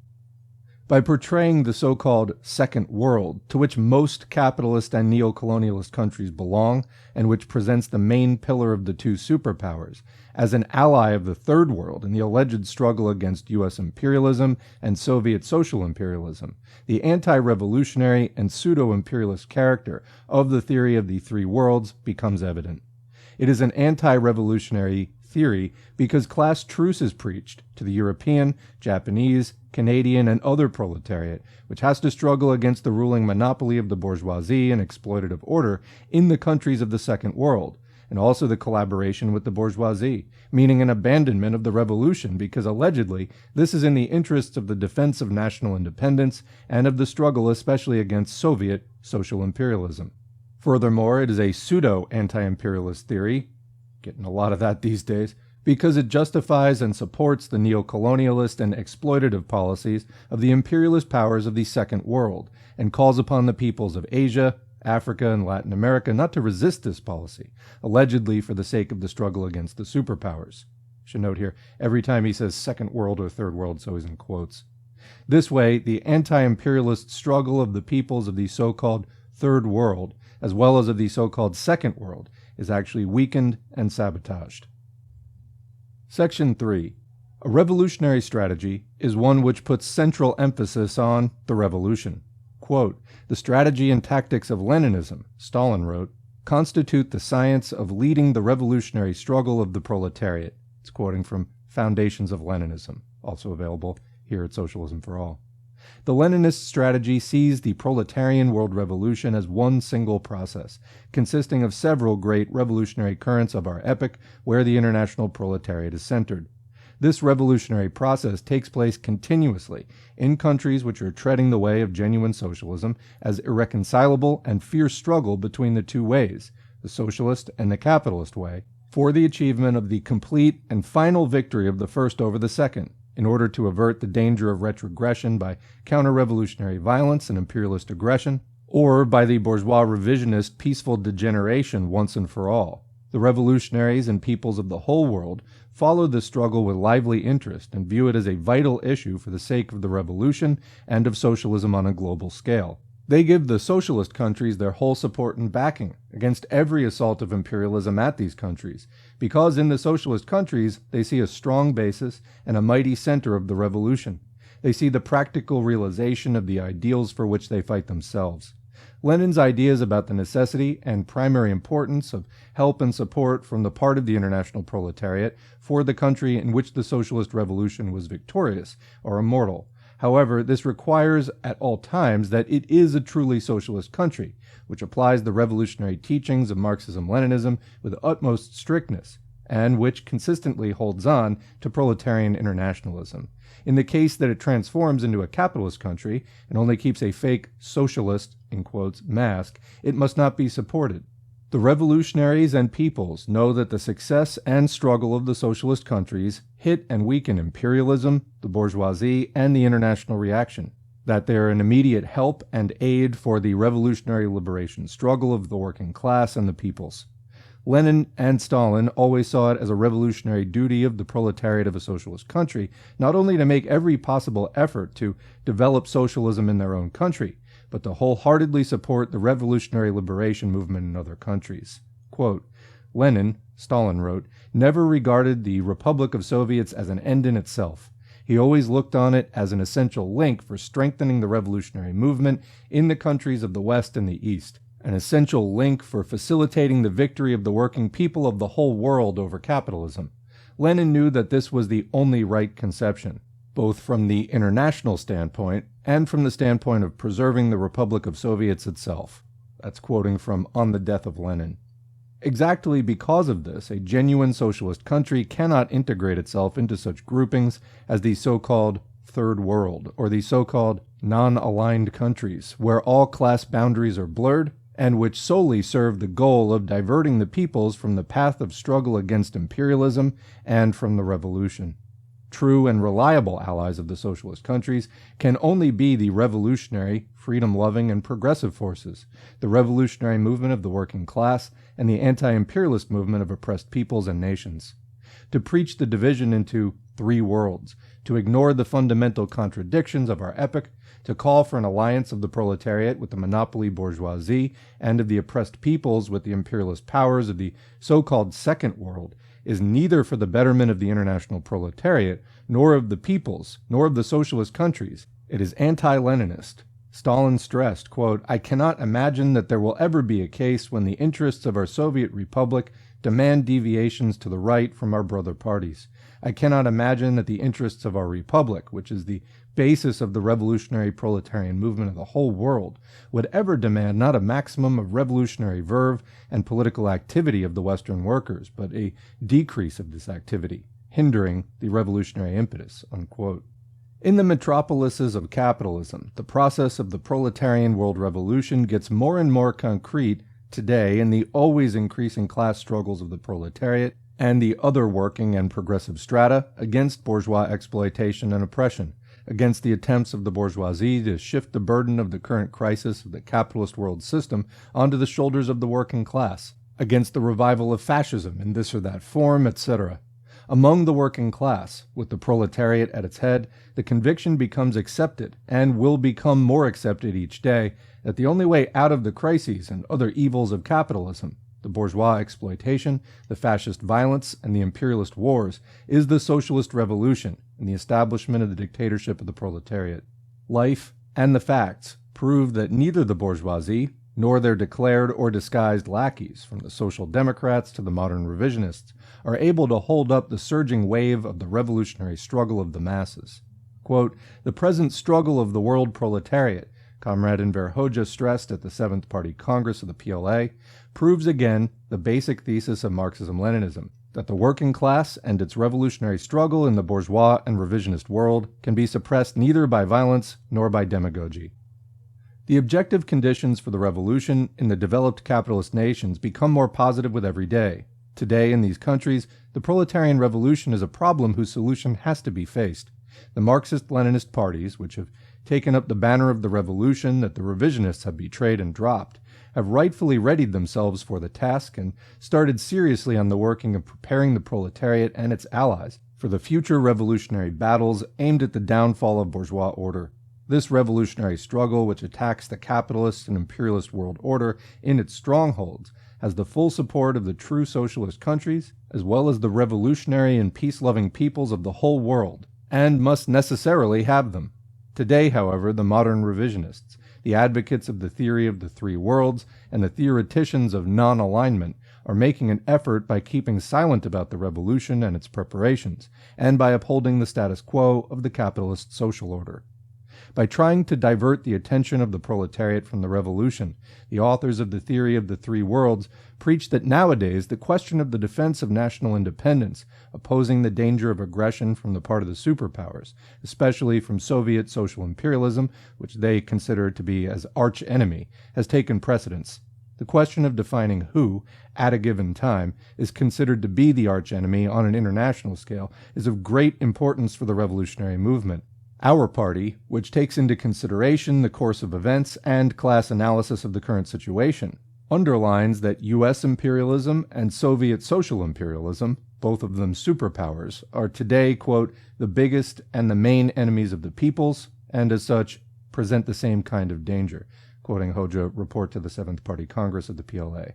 By portraying the so-called Second World, to which most capitalist and neo-colonialist countries belong, and which presents the main pillar of the two superpowers, as an ally of the Third World in the alleged struggle against U.S. imperialism and Soviet social imperialism, the anti-revolutionary and pseudo-imperialist character of the theory of the three worlds becomes evident. It is an anti-revolutionary theory because class truce is preached to the European, Japanese, Canadian, and other proletariat, which has to struggle against the ruling monopoly of the bourgeoisie and exploitative order in the countries of the Second World, and also the collaboration with the bourgeoisie, meaning an abandonment of the revolution because allegedly this is in the interests of the defense of national independence and of the struggle especially against Soviet social imperialism. Furthermore, it is a pseudo-anti-imperialist theory, getting a lot of that these days, because it justifies and supports the neo-colonialist and exploitative policies of the imperialist powers of the Second World, and calls upon the peoples of Asia, Africa, and Latin America not to resist this policy, allegedly for the sake of the struggle against the superpowers. Should note here, every time he says Second World or Third World, so he's in quotes. This way, the anti-imperialist struggle of the peoples of the so-called Third World, as well as of the so-called Second World, is actually weakened and sabotaged. Section 3. A revolutionary strategy is one which puts central emphasis on the revolution. Quote, "The strategy and tactics of Leninism," Stalin wrote, "constitute the science of leading the revolutionary struggle of the proletariat." It's quoting from Foundations of Leninism, also available here at Socialism for All. The Leninist strategy sees the proletarian world revolution as one single process, consisting of several great revolutionary currents of our epoch where the international proletariat is centered. This revolutionary process takes place continuously in countries which are treading the way of genuine socialism as irreconcilable and fierce struggle between the two ways, the socialist and the capitalist way, for the achievement of the complete and final victory of the first over the second, in order to avert the danger of retrogression by counter-revolutionary violence and imperialist aggression, or by the bourgeois revisionist peaceful degeneration once and for all. The revolutionaries and peoples of the whole world follow this struggle with lively interest and view it as a vital issue for the sake of the revolution and of socialism on a global scale. They give the socialist countries their whole support and backing against every assault of imperialism at these countries, because in the socialist countries they see a strong basis and a mighty center of the revolution. They see the practical realization of the ideals for which they fight themselves. Lenin's ideas about the necessity and primary importance of help and support from the part of the international proletariat for the country in which the socialist revolution was victorious are immortal. However, this requires at all times that it is a truly socialist country, which applies the revolutionary teachings of Marxism-Leninism with utmost strictness, and which consistently holds on to proletarian internationalism. In the case that it transforms into a capitalist country and only keeps a fake socialist, in quotes, mask, it must not be supported. The revolutionaries and peoples know that the success and struggle of the socialist countries hit and weaken imperialism, the bourgeoisie, and the international reaction, that they are an immediate help and aid for the revolutionary liberation struggle of the working class and the peoples. Lenin and Stalin always saw it as a revolutionary duty of the proletariat of a socialist country, not only to make every possible effort to develop socialism in their own country, but to wholeheartedly support the revolutionary liberation movement in other countries. Quote, "Lenin," Stalin wrote, "never regarded the Republic of Soviets as an end in itself. He always looked on it as an essential link for strengthening the revolutionary movement in the countries of the West and the East, an essential link for facilitating the victory of the working people of the whole world over capitalism. Lenin knew that this was the only right conception, both from the international standpoint and from the standpoint of preserving the Republic of Soviets itself." That's quoting from On the Death of Lenin. Exactly because of this, a genuine socialist country cannot integrate itself into such groupings as the so-called Third World, or the so-called non-aligned countries, where all class boundaries are blurred, and which solely serve the goal of diverting the peoples from the path of struggle against imperialism and from the revolution. True and reliable allies of the socialist countries can only be the revolutionary, freedom-loving, and progressive forces, the revolutionary movement of the working class, and the anti-imperialist movement of oppressed peoples and nations. To preach the division into three worlds, to ignore the fundamental contradictions of our epoch, to call for an alliance of the proletariat with the monopoly bourgeoisie and of the oppressed peoples with the imperialist powers of the so-called Second World, is neither for the betterment of the international proletariat, nor of the peoples, nor of the socialist countries. It is anti-Leninist. Stalin stressed, quote, "I cannot imagine that there will ever be a case when the interests of our Soviet Republic demand deviations to the right from our brother parties. I cannot imagine that the interests of our Republic, which is the basis of the revolutionary proletarian movement of the whole world, would ever demand not a maximum of revolutionary verve and political activity of the Western workers, but a decrease of this activity, hindering the revolutionary impetus," unquote. In the metropolises of capitalism, the process of the proletarian world revolution gets more and more concrete today in the always increasing class struggles of the proletariat and the other working and progressive strata against bourgeois exploitation and oppression, against the attempts of the bourgeoisie to shift the burden of the current crisis of the capitalist world system onto the shoulders of the working class, against the revival of fascism in this or that form, etc. Among the working class, with the proletariat at its head, the conviction becomes accepted, and will become more accepted each day, that the only way out of the crises and other evils of capitalism, the bourgeois exploitation, the fascist violence, and the imperialist wars, is the socialist revolution and the establishment of the dictatorship of the proletariat. Life and the facts prove that neither the bourgeoisie, nor their declared or disguised lackeys, from the social democrats to the modern revisionists, are able to hold up the surging wave of the revolutionary struggle of the masses. Quote, "The present struggle of the world proletariat," Comrade Enver Hoxha stressed at the 7th Party Congress of the PLA, proves again the basic thesis of Marxism-Leninism, that the working class and its revolutionary struggle in the bourgeois and revisionist world can be suppressed neither by violence nor by demagogy. The objective conditions for the revolution in the developed capitalist nations become more positive with every day. Today, in these countries, the proletarian revolution is a problem whose solution has to be faced. The Marxist-Leninist parties, which have taken up the banner of the revolution that the revisionists have betrayed and dropped, have rightfully readied themselves for the task and started seriously on the working of preparing the proletariat and its allies for the future revolutionary battles aimed at the downfall of bourgeois order. This revolutionary struggle, which attacks the capitalist and imperialist world order in its strongholds, has the full support of the true socialist countries, as well as the revolutionary and peace-loving peoples of the whole world, and must necessarily have them. Today, however, the modern revisionists, the advocates of the theory of the three worlds, and the theoreticians of non-alignment are making an effort by keeping silent about the revolution and its preparations, and by upholding the status quo of the capitalist social order. By trying to divert the attention of the proletariat from the revolution, the authors of the theory of the three worlds preach that nowadays the question of the defense of national independence, opposing the danger of aggression from the part of the superpowers, especially from Soviet social imperialism, which they consider to be as arch-enemy, has taken precedence. The question of defining who, at a given time, is considered to be the arch-enemy on an international scale is of great importance for the revolutionary movement. Our party, which takes into consideration the course of events and class analysis of the current situation, underlines that U.S. imperialism and Soviet social imperialism, both of them superpowers, are today, quote, "the biggest and the main enemies of the peoples, and as such, present the same kind of danger," quoting Hoxha report to the 7th Party Congress of the PLA.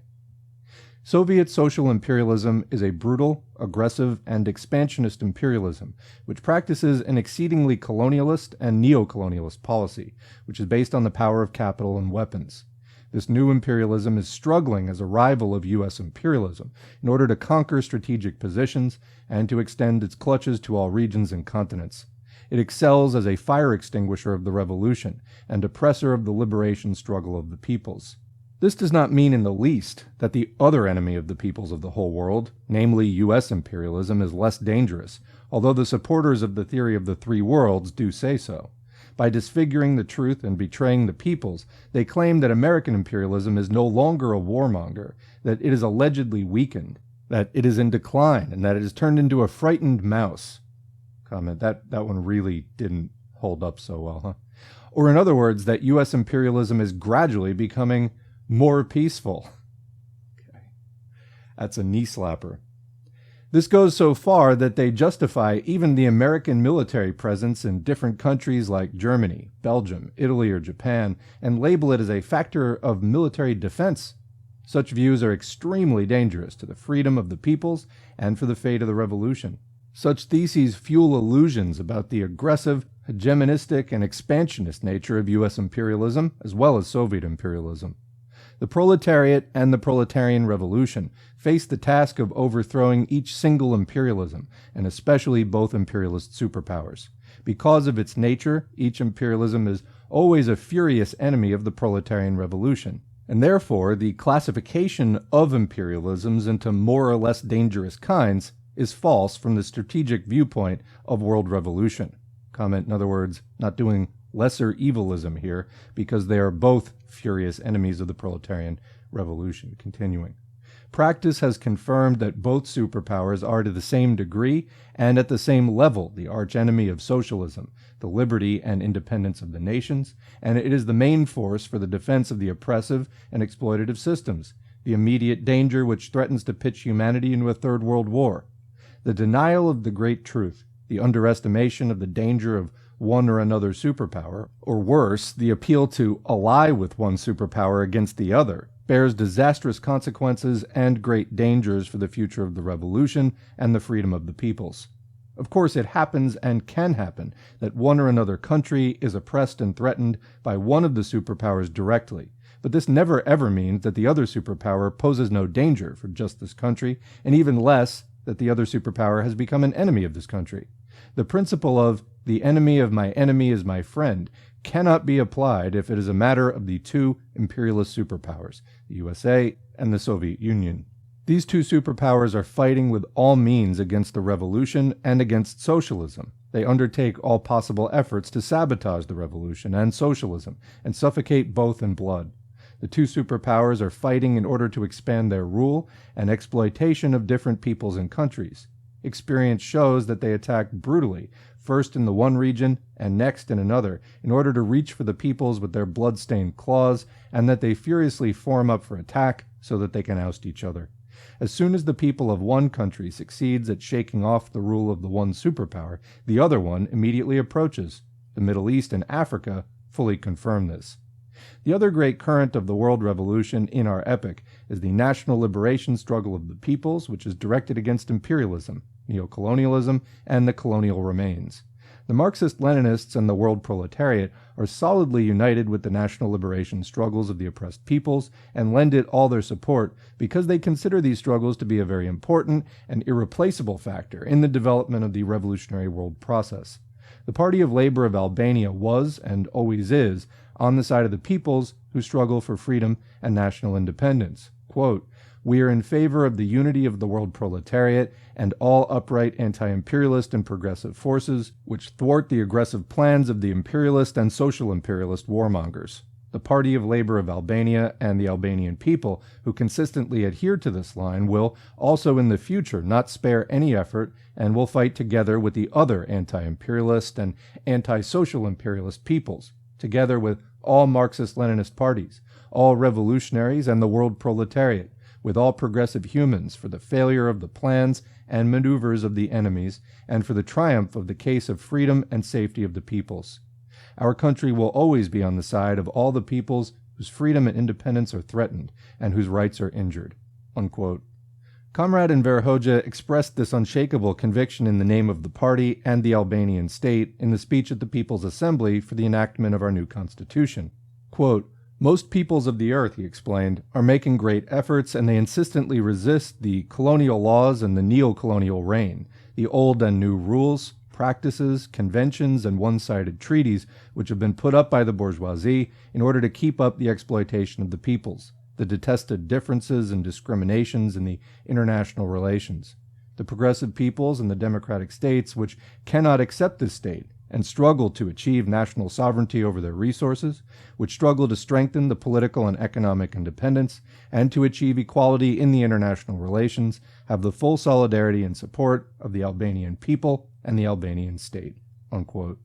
Soviet social imperialism is a brutal, aggressive, and expansionist imperialism, which practices an exceedingly colonialist and neo-colonialist policy, which is based on the power of capital and weapons. This new imperialism is struggling as a rival of U.S. imperialism in order to conquer strategic positions and to extend its clutches to all regions and continents. It excels as a fire extinguisher of the revolution and oppressor of the liberation struggle of the peoples. This does not mean in the least that the other enemy of the peoples of the whole world, namely U.S. imperialism, is less dangerous, although the supporters of the theory of the three worlds do say so. By disfiguring the truth and betraying the peoples, they claim that American imperialism is no longer a warmonger, that it is allegedly weakened, that it is in decline, and that it has turned into a frightened mouse. Comment, that one really didn't hold up so well, huh? Or in other words, that U.S. imperialism is gradually becoming more peaceful. Okay. That's a knee slapper. This goes so far that they justify even the American military presence in different countries like Germany, Belgium, Italy, or Japan, and label it as a factor of military defense. Such views are extremely dangerous to the freedom of the peoples and for the fate of the revolution. Such theses fuel illusions about the aggressive, hegemonistic, and expansionist nature of U.S. imperialism, as well as Soviet imperialism. The proletariat and the proletarian revolution face the task of overthrowing each single imperialism, and especially both imperialist superpowers. Because of its nature, each imperialism is always a furious enemy of the proletarian revolution, and therefore the classification of imperialisms into more or less dangerous kinds is false from the strategic viewpoint of world revolution. Comment, in other words, not doing lesser evilism here, because they are both furious enemies of the proletarian revolution. Continuing. Practice has confirmed that both superpowers are to the same degree and at the same level the archenemy of socialism, the liberty and independence of the nations, and it is the main force for the defense of the oppressive and exploitative systems, the immediate danger which threatens to pitch humanity into a third world war. The denial of the great truth, the underestimation of the danger of one or another superpower, or worse, the appeal to ally with one superpower against the other, bears disastrous consequences and great dangers for the future of the revolution and the freedom of the peoples. Of course, it happens and can happen that one or another country is oppressed and threatened by one of the superpowers directly, but this never ever means that the other superpower poses no danger for just this country, and even less that the other superpower has become an enemy of this country. The principle of the enemy of my enemy is my friend cannot be applied if it is a matter of the two imperialist superpowers, the USA and the Soviet Union. These two superpowers are fighting with all means against the revolution and against socialism. They undertake all possible efforts to sabotage the revolution and socialism and suffocate both in blood. The two superpowers are fighting in order to expand their rule and exploitation of different peoples and countries. Experience shows that they attack brutally, first in the one region and next in another, in order to reach for the peoples with their blood-stained claws, and that they furiously form up for attack so that they can oust each other. As soon as the people of one country succeeds at shaking off the rule of the one superpower, the other one immediately approaches. The Middle East and Africa fully confirm this. The other great current of the world revolution in our epoch is the national liberation struggle of the peoples, which is directed against imperialism, neocolonialism, and the colonial remains. The Marxist-Leninists and the world proletariat are solidly united with the national liberation struggles of the oppressed peoples and lend it all their support because they consider these struggles to be a very important and irreplaceable factor in the development of the revolutionary world process. The Party of Labor of Albania was, and always is, on the side of the peoples who struggle for freedom and national independence. Quote, "We are in favor of the unity of the world proletariat and all upright anti-imperialist and progressive forces which thwart the aggressive plans of the imperialist and social imperialist warmongers. The Party of Labor of Albania and the Albanian people who consistently adhere to this line will also in the future not spare any effort and will fight together with the other anti-imperialist and anti-social imperialist peoples, together with all Marxist-Leninist parties, all revolutionaries and the world proletariat, with all progressive humans for the failure of the plans and maneuvers of the enemies, and for the triumph of the case of freedom and safety of the peoples. Our country will always be on the side of all the peoples whose freedom and independence are threatened and whose rights are injured." Unquote. Comrade Enver Hoxha expressed this unshakable conviction in the name of the party and the Albanian state in the speech at the People's Assembly for the enactment of our new constitution. Quote, "Most peoples of the earth," he explained, "are making great efforts and they insistently resist the colonial laws and the neo-colonial reign, the old and new rules, practices, conventions, and one-sided treaties which have been put up by the bourgeoisie in order to keep up the exploitation of the peoples, the detested differences and discriminations in the international relations. The progressive peoples and the democratic states which cannot accept this state and struggle to achieve national sovereignty over their resources, which struggle to strengthen the political and economic independence, and to achieve equality in the international relations, have the full solidarity and support of the Albanian people and the Albanian state." Unquote.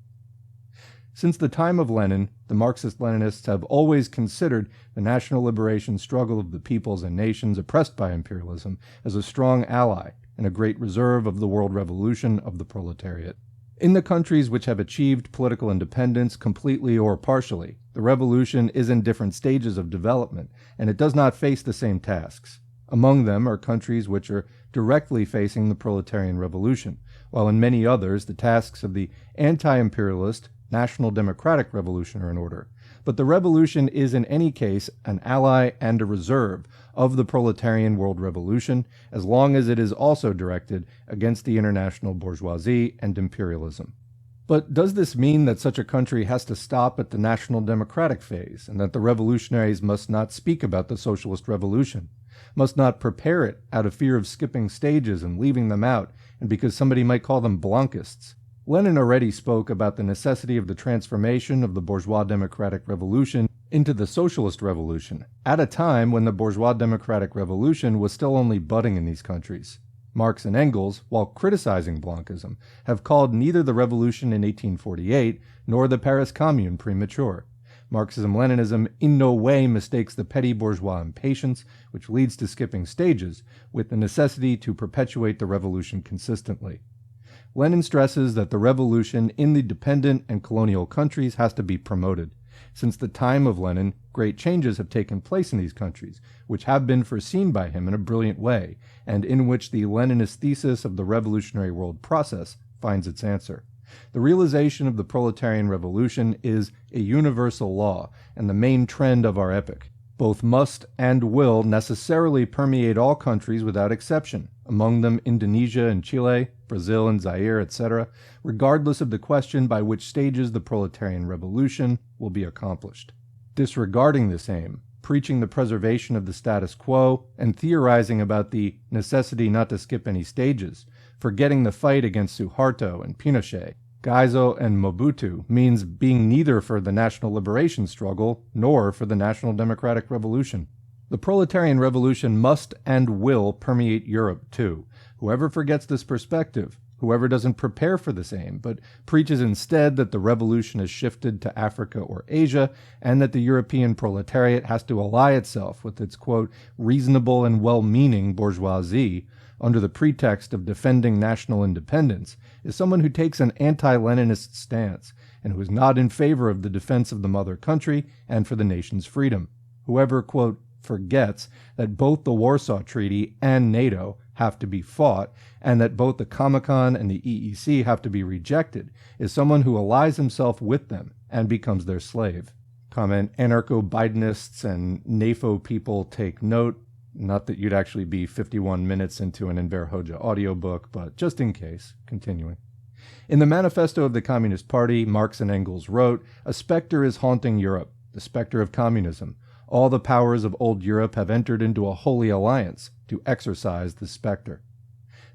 Since the time of Lenin, the Marxist-Leninists have always considered the national liberation struggle of the peoples and nations oppressed by imperialism as a strong ally and a great reserve of the world revolution of the proletariat. In the countries which have achieved political independence completely or partially, the revolution is in different stages of development, and it does not face the same tasks. Among them are countries which are directly facing the proletarian revolution, while in many others the tasks of the anti-imperialist national democratic revolution are in order. But the revolution is in any case an ally and a reserve of the proletarian world revolution, as long as it is also directed against the international bourgeoisie and imperialism. But does this mean that such a country has to stop at the national democratic phase, and that the revolutionaries must not speak about the socialist revolution, must not prepare it out of fear of skipping stages and leaving them out, and because somebody might call them Blanquists? Lenin already spoke about the necessity of the transformation of the bourgeois democratic revolution into the socialist revolution, at a time when the bourgeois democratic revolution was still only budding in these countries. Marx and Engels, while criticizing Blanquism, have called neither the revolution in 1848 nor the Paris Commune premature. Marxism-Leninism in no way mistakes the petty bourgeois impatience, which leads to skipping stages, with the necessity to perpetuate the revolution consistently. Lenin stresses that the revolution in the dependent and colonial countries has to be promoted. Since the time of Lenin, great changes have taken place in these countries, which have been foreseen by him in a brilliant way, and in which the Leninist thesis of the revolutionary world process finds its answer. The realization of the proletarian revolution is a universal law and the main trend of our epoch. Both must and will necessarily permeate all countries without exception, among them Indonesia and Chile, Brazil and Zaire, etc., regardless of the question by which stages the proletarian revolution will be accomplished. Disregarding this aim, preaching the preservation of the status quo, and theorizing about the necessity not to skip any stages, forgetting the fight against Suharto and Pinochet, Gaizo and Mobutu means being neither for the national liberation struggle nor for the national democratic revolution. The proletarian revolution must and will permeate Europe too. Whoever forgets this perspective, whoever doesn't prepare for this aim, but preaches instead that the revolution has shifted to Africa or Asia, and that the European proletariat has to ally itself with its, quote, reasonable and well-meaning bourgeoisie, under the pretext of defending national independence, is someone who takes an anti-Leninist stance, and who is not in favor of the defense of the mother country and for the nation's freedom. Whoever, quote, forgets that both the Warsaw Treaty and NATO have to be fought, and that both the Comecon and the EEC have to be rejected, is someone who allies himself with them and becomes their slave. Comment, anarcho-Bidenists and NAFO people take note. Not that you'd actually be 51 minutes into an Enver Hoxha audiobook, but just in case. Continuing. In the manifesto of the Communist Party, Marx and Engels wrote, "A specter is haunting Europe, the specter of communism. All the powers of old Europe have entered into a holy alliance to exorcise the specter."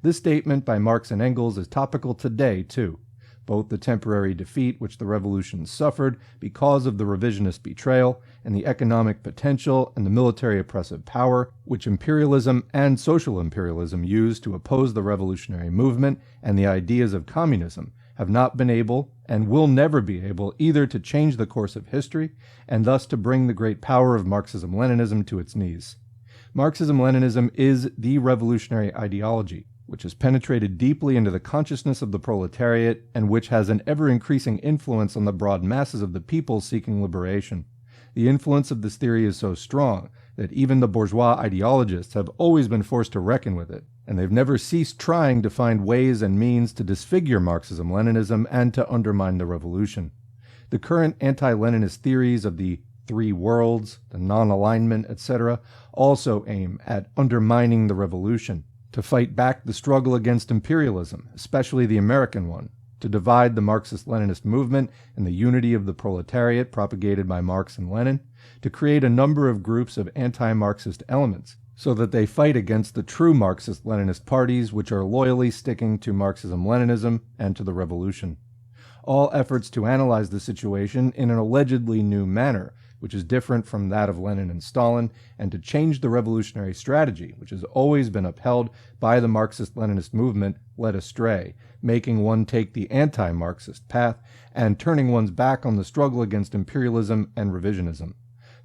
This statement by Marx and Engels is topical today, too. Both the temporary defeat which the revolution suffered because of the revisionist betrayal, and the economic potential and the military oppressive power which imperialism and social imperialism used to oppose the revolutionary movement and the ideas of communism, have not been able, and will never be able, either to change the course of history, and thus to bring the great power of Marxism-Leninism to its knees. Marxism-Leninism is the revolutionary ideology, which has penetrated deeply into the consciousness of the proletariat, and which has an ever-increasing influence on the broad masses of the people seeking liberation. The influence of this theory is so strong that even the bourgeois ideologists have always been forced to reckon with it, and they've never ceased trying to find ways and means to disfigure Marxism-Leninism and to undermine the revolution. The current anti-Leninist theories of the three worlds, the non-alignment, etc., also aim at undermining the revolution, to fight back the struggle against imperialism, especially the American one, to divide the Marxist-Leninist movement and the unity of the proletariat propagated by Marx and Lenin, to create a number of groups of anti-Marxist elements, so that they fight against the true Marxist-Leninist parties which are loyally sticking to Marxism-Leninism and to the revolution. All efforts to analyze the situation in an allegedly new manner, which is different from that of Lenin and Stalin, and to change the revolutionary strategy, which has always been upheld by the Marxist-Leninist movement, led astray, making one take the anti-Marxist path and turning one's back on the struggle against imperialism and revisionism.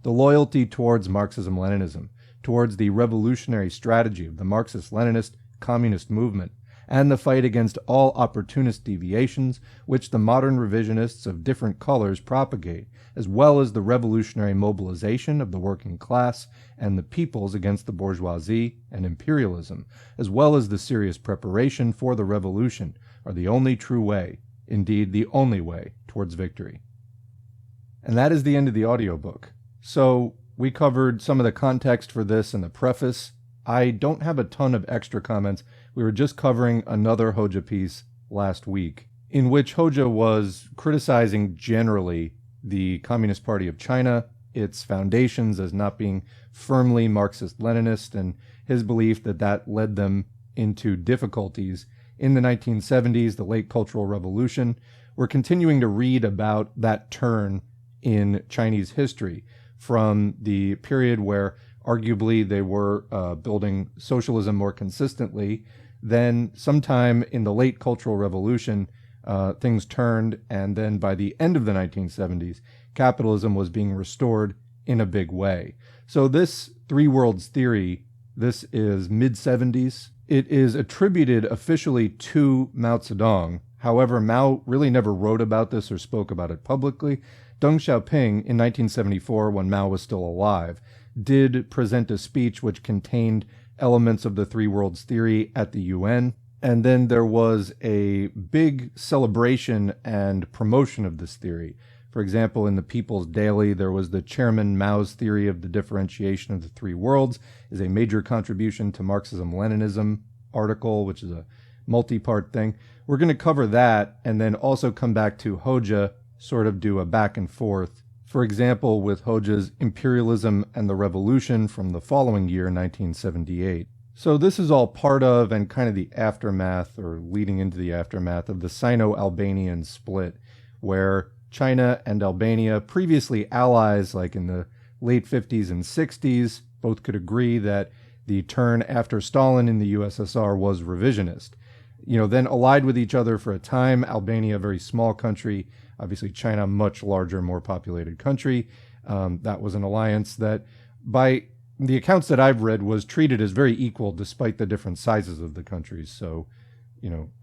The loyalty towards Marxism-Leninism, towards the revolutionary strategy of the Marxist-Leninist communist movement, and the fight against all opportunist deviations which the modern revisionists of different colors propagate, as well as the revolutionary mobilization of the working class and the peoples against the bourgeoisie and imperialism, as well as the serious preparation for the revolution, are the only true way, indeed the only way, towards victory. And that is the end of the audiobook. So we covered some of the context for this in the preface. I don't have a ton of extra comments. We were just covering another Hoxha piece last week, in which Hoxha was criticizing generally the Communist Party of China, its foundations as not being firmly Marxist-Leninist, and his belief that that led them into difficulties in the 1970s, the late Cultural Revolution. We're continuing to read about that turn in Chinese history from the period where arguably they were building socialism more consistently. Then sometime in the late Cultural Revolution, things turned, and then by the end of the 1970s, capitalism was being restored in a big way. So this three worlds theory, this is mid-70s. It is attributed officially to Mao Zedong. However, Mao really never wrote about this or spoke about it publicly. Deng Xiaoping, in 1974, when Mao was still alive, did present a speech which contained elements of the three worlds theory at the UN. And then there was a big celebration and promotion of this theory. For example, in the People's Daily, there was the Chairman Mao's theory of the differentiation of the three worlds is a major contribution to Marxism-Leninism article, which is a multi-part thing. We're going to cover that and then also come back to Hoxha, sort of do a back and forth. For example, with Hoxha's Imperialism and the Revolution from the following year, 1978. So this is all part of and kind of the aftermath, or leading into the aftermath, of the Sino-Albanian split, where China and Albania, previously allies like in the late 50s and 60s, both could agree that the turn after Stalin in the USSR was revisionist. Then allied with each other for a time. Albania, a very small country. Obviously, China, a much larger, more populated country. That was an alliance that, by the accounts that I've read, was treated as very equal despite the different sizes of the countries. So,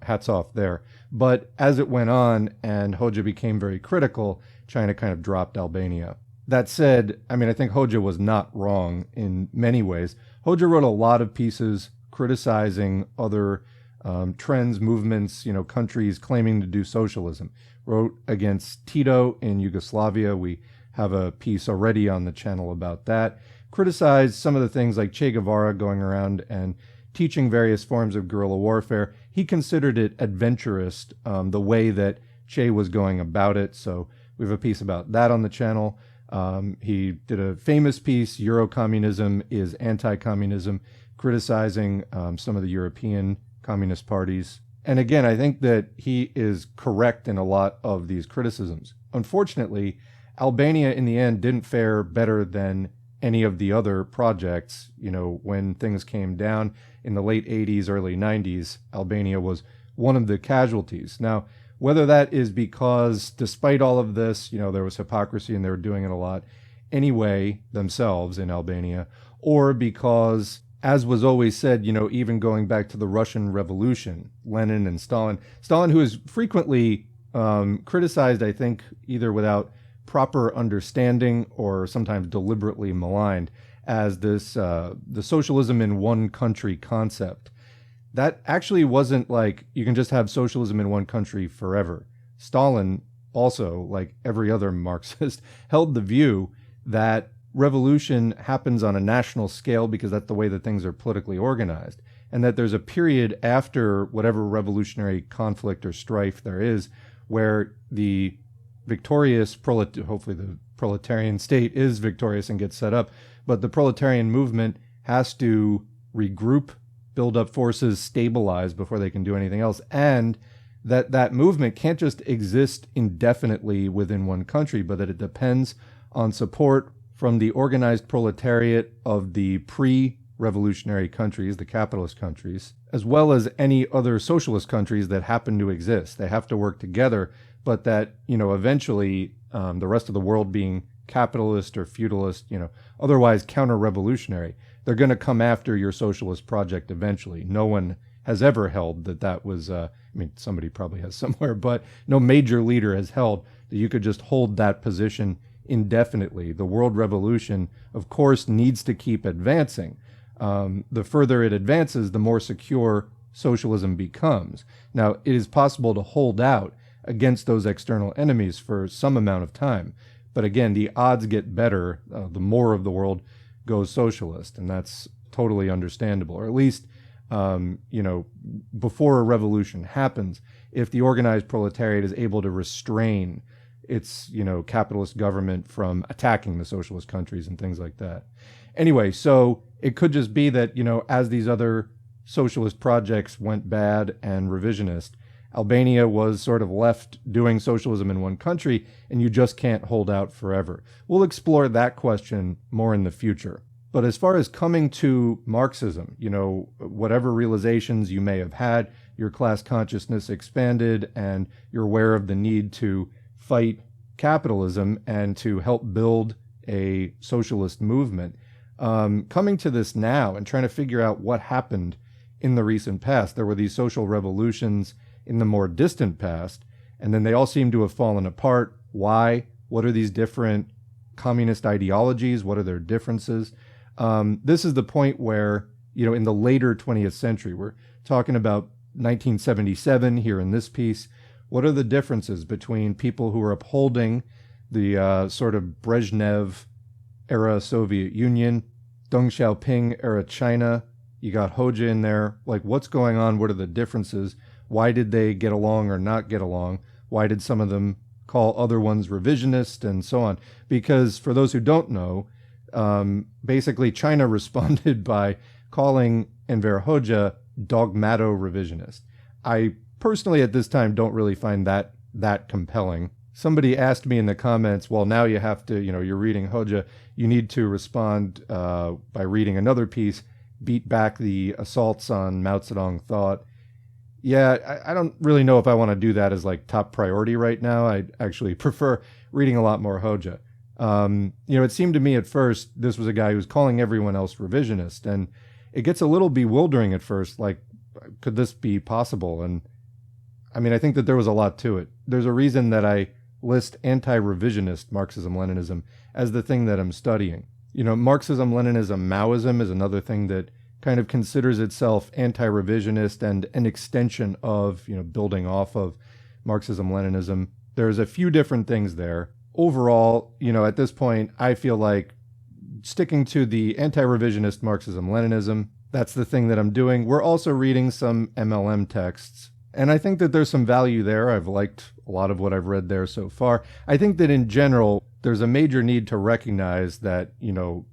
hats off there. But as it went on and Hoxha became very critical, China kind of dropped Albania. That said, I think Hoxha was not wrong in many ways. Hoxha wrote a lot of pieces criticizing other trends, movements, countries claiming to do socialism. Wrote against Tito in Yugoslavia. We have a piece already on the channel about that. Criticized some of the things like Che Guevara going around and teaching various forms of guerrilla warfare. He considered it adventurous, the way that Che was going about it. So we have a piece about that on the channel. He did a famous piece, Eurocommunism is anti-communism, criticizing some of the European communist parties. And again, I think that he is correct in a lot of these criticisms. Unfortunately, Albania in the end didn't fare better than any of the other projects. When things came down in the late 80s, early 90s, Albania was one of the casualties. Now, whether that is because despite all of this, there was hypocrisy and they were doing it a lot anyway themselves in Albania, or because, as was always said, even going back to the Russian Revolution, Lenin and Stalin, who is frequently criticized, I think, either without proper understanding or sometimes deliberately maligned, as this the socialism in one country concept. That actually wasn't like you can just have socialism in one country forever. Stalin also, like every other Marxist, held the view that revolution happens on a national scale because that's the way that things are politically organized, and that there's a period after whatever revolutionary conflict or strife there is where the victorious hopefully the proletarian state is victorious and gets set up, but the proletarian movement has to regroup, build up forces, stabilize before they can do anything else, and that movement can't just exist indefinitely within one country, but that it depends on support from the organized proletariat of the pre-revolutionary countries, the capitalist countries, as well as any other socialist countries that happen to exist. They have to work together, but that, eventually the rest of the world being capitalist or feudalist, otherwise counter-revolutionary, they're going to come after your socialist project eventually. No one has ever held that was, somebody probably has somewhere, but no major leader has held that you could just hold that position indefinitely. The world revolution, of course, needs to keep advancing. The further it advances, the more secure socialism becomes. Now, it is possible to hold out against those external enemies for some amount of time. But again, the odds get better the more of the world goes socialist, and that's totally understandable. Or at least, before a revolution happens, if the organized proletariat is able to restrain its, capitalist government from attacking the socialist countries and things like that. Anyway, so it could just be that, as these other socialist projects went bad and revisionist, Albania was sort of left doing socialism in one country, and you just can't hold out forever. We'll explore that question more in the future. But as far as coming to Marxism, whatever realizations you may have had, your class consciousness expanded, and you're aware of the need to fight capitalism and to help build a socialist movement. Coming to this now and trying to figure out what happened in the recent past. There were these social revolutions in the more distant past, and then they all seem to have fallen apart. Why? What are these different communist ideologies? What are their differences? This is the point where, in the later 20th century, we're talking about 1977 here in this piece. What are the differences between people who are upholding the sort of Brezhnev era Soviet Union, Deng Xiaoping era China? You got Hoxha in there. Like, what's going on? What are the differences? Why did they get along or not get along? Why did some of them call other ones revisionist and so on? Because for those who don't know, basically China responded by calling Enver Hoxha dogmato-revisionist. I personally at this time don't really find that compelling. Somebody asked me in the comments, well, now you have to, you're reading Hoxha, you need to respond by reading another piece, beat back the assaults on Mao Zedong thought. Yeah, I don't really know if I want to do that as like top priority right now. I actually prefer reading a lot more Hoxha. It seemed to me at first this was a guy who was calling everyone else revisionist, and it gets a little bewildering at first, like, could this be possible? And I mean, I think that there was a lot to it. There's a reason that I list anti-revisionist Marxism-Leninism as the thing that I'm studying. Marxism-Leninism, Maoism is another thing that kind of considers itself anti-revisionist and an extension of, building off of Marxism-Leninism. There's a few different things there. Overall, at this point, I feel like sticking to the anti-revisionist Marxism-Leninism, that's the thing that I'm doing. We're also reading some MLM texts, and I think that there's some value there. I've liked a lot of what I've read there so far. I think that in general, there's a major need to recognize that,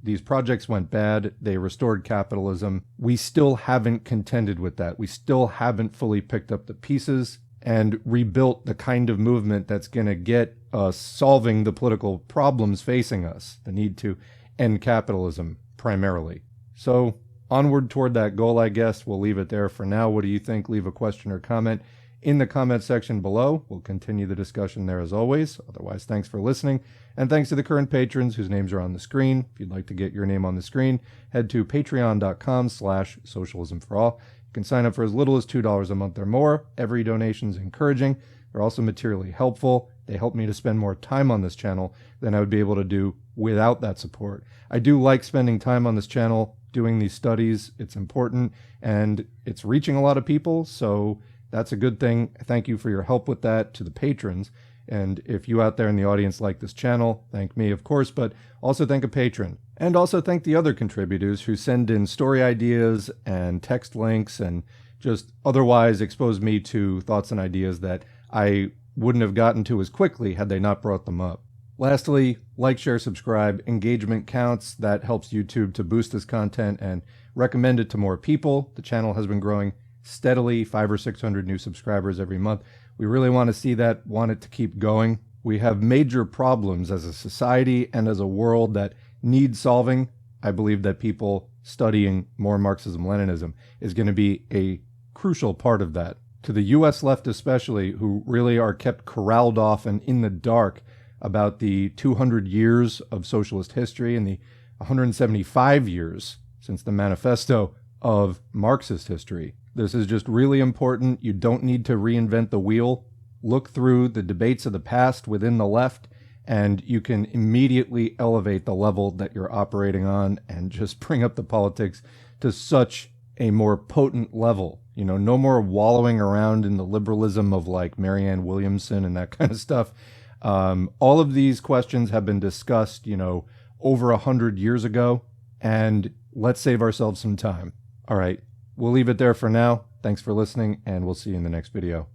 these projects went bad. They restored capitalism. We still haven't contended with that. We still haven't fully picked up the pieces and rebuilt the kind of movement that's going to get us solving the political problems facing us, the need to end capitalism primarily. So onward toward that goal, I guess. We'll leave it there for now. What do you think? Leave a question or comment in the comment section below. We'll continue the discussion there as always. Otherwise, thanks for listening. And thanks to the current patrons whose names are on the screen. If you'd like to get your name on the screen, head to patreon.com/socialismforall. You can sign up for as little as $2 a month or more. Every donation is encouraging. They're also materially helpful. They help me to spend more time on this channel than I would be able to do without that support. I do like spending time on this channel doing these studies. It's important and it's reaching a lot of people, so that's a good thing. Thank you for your help with that to the patrons. And if you out there in the audience like this channel, thank me, of course, but also thank a patron. And also thank the other contributors who send in story ideas and text links and just otherwise expose me to thoughts and ideas that I wouldn't have gotten to as quickly had they not brought them up. Lastly, like, share, subscribe. Engagement counts. That helps YouTube to boost this content and recommend it to more people. The channel has been growing steadily, 500 or 600 new subscribers every month. We really want to see that, want it to keep going. We have major problems as a society and as a world that need solving. I believe that people studying more Marxism-Leninism is going to be a crucial part of that. To the US left especially, who really are kept corralled off and in the dark about the 200 years of socialist history and the 175 years since the manifesto of Marxist history. This is just really important. You don't need to reinvent the wheel. Look through the debates of the past within the left, and you can immediately elevate the level that you're operating on and just bring up the politics to such a more potent level. No more wallowing around in the liberalism of like Marianne Williamson and that kind of stuff. All of these questions have been discussed, over 100 years ago, and let's save ourselves some time. All right, we'll leave it there for now. Thanks for listening, and we'll see you in the next video.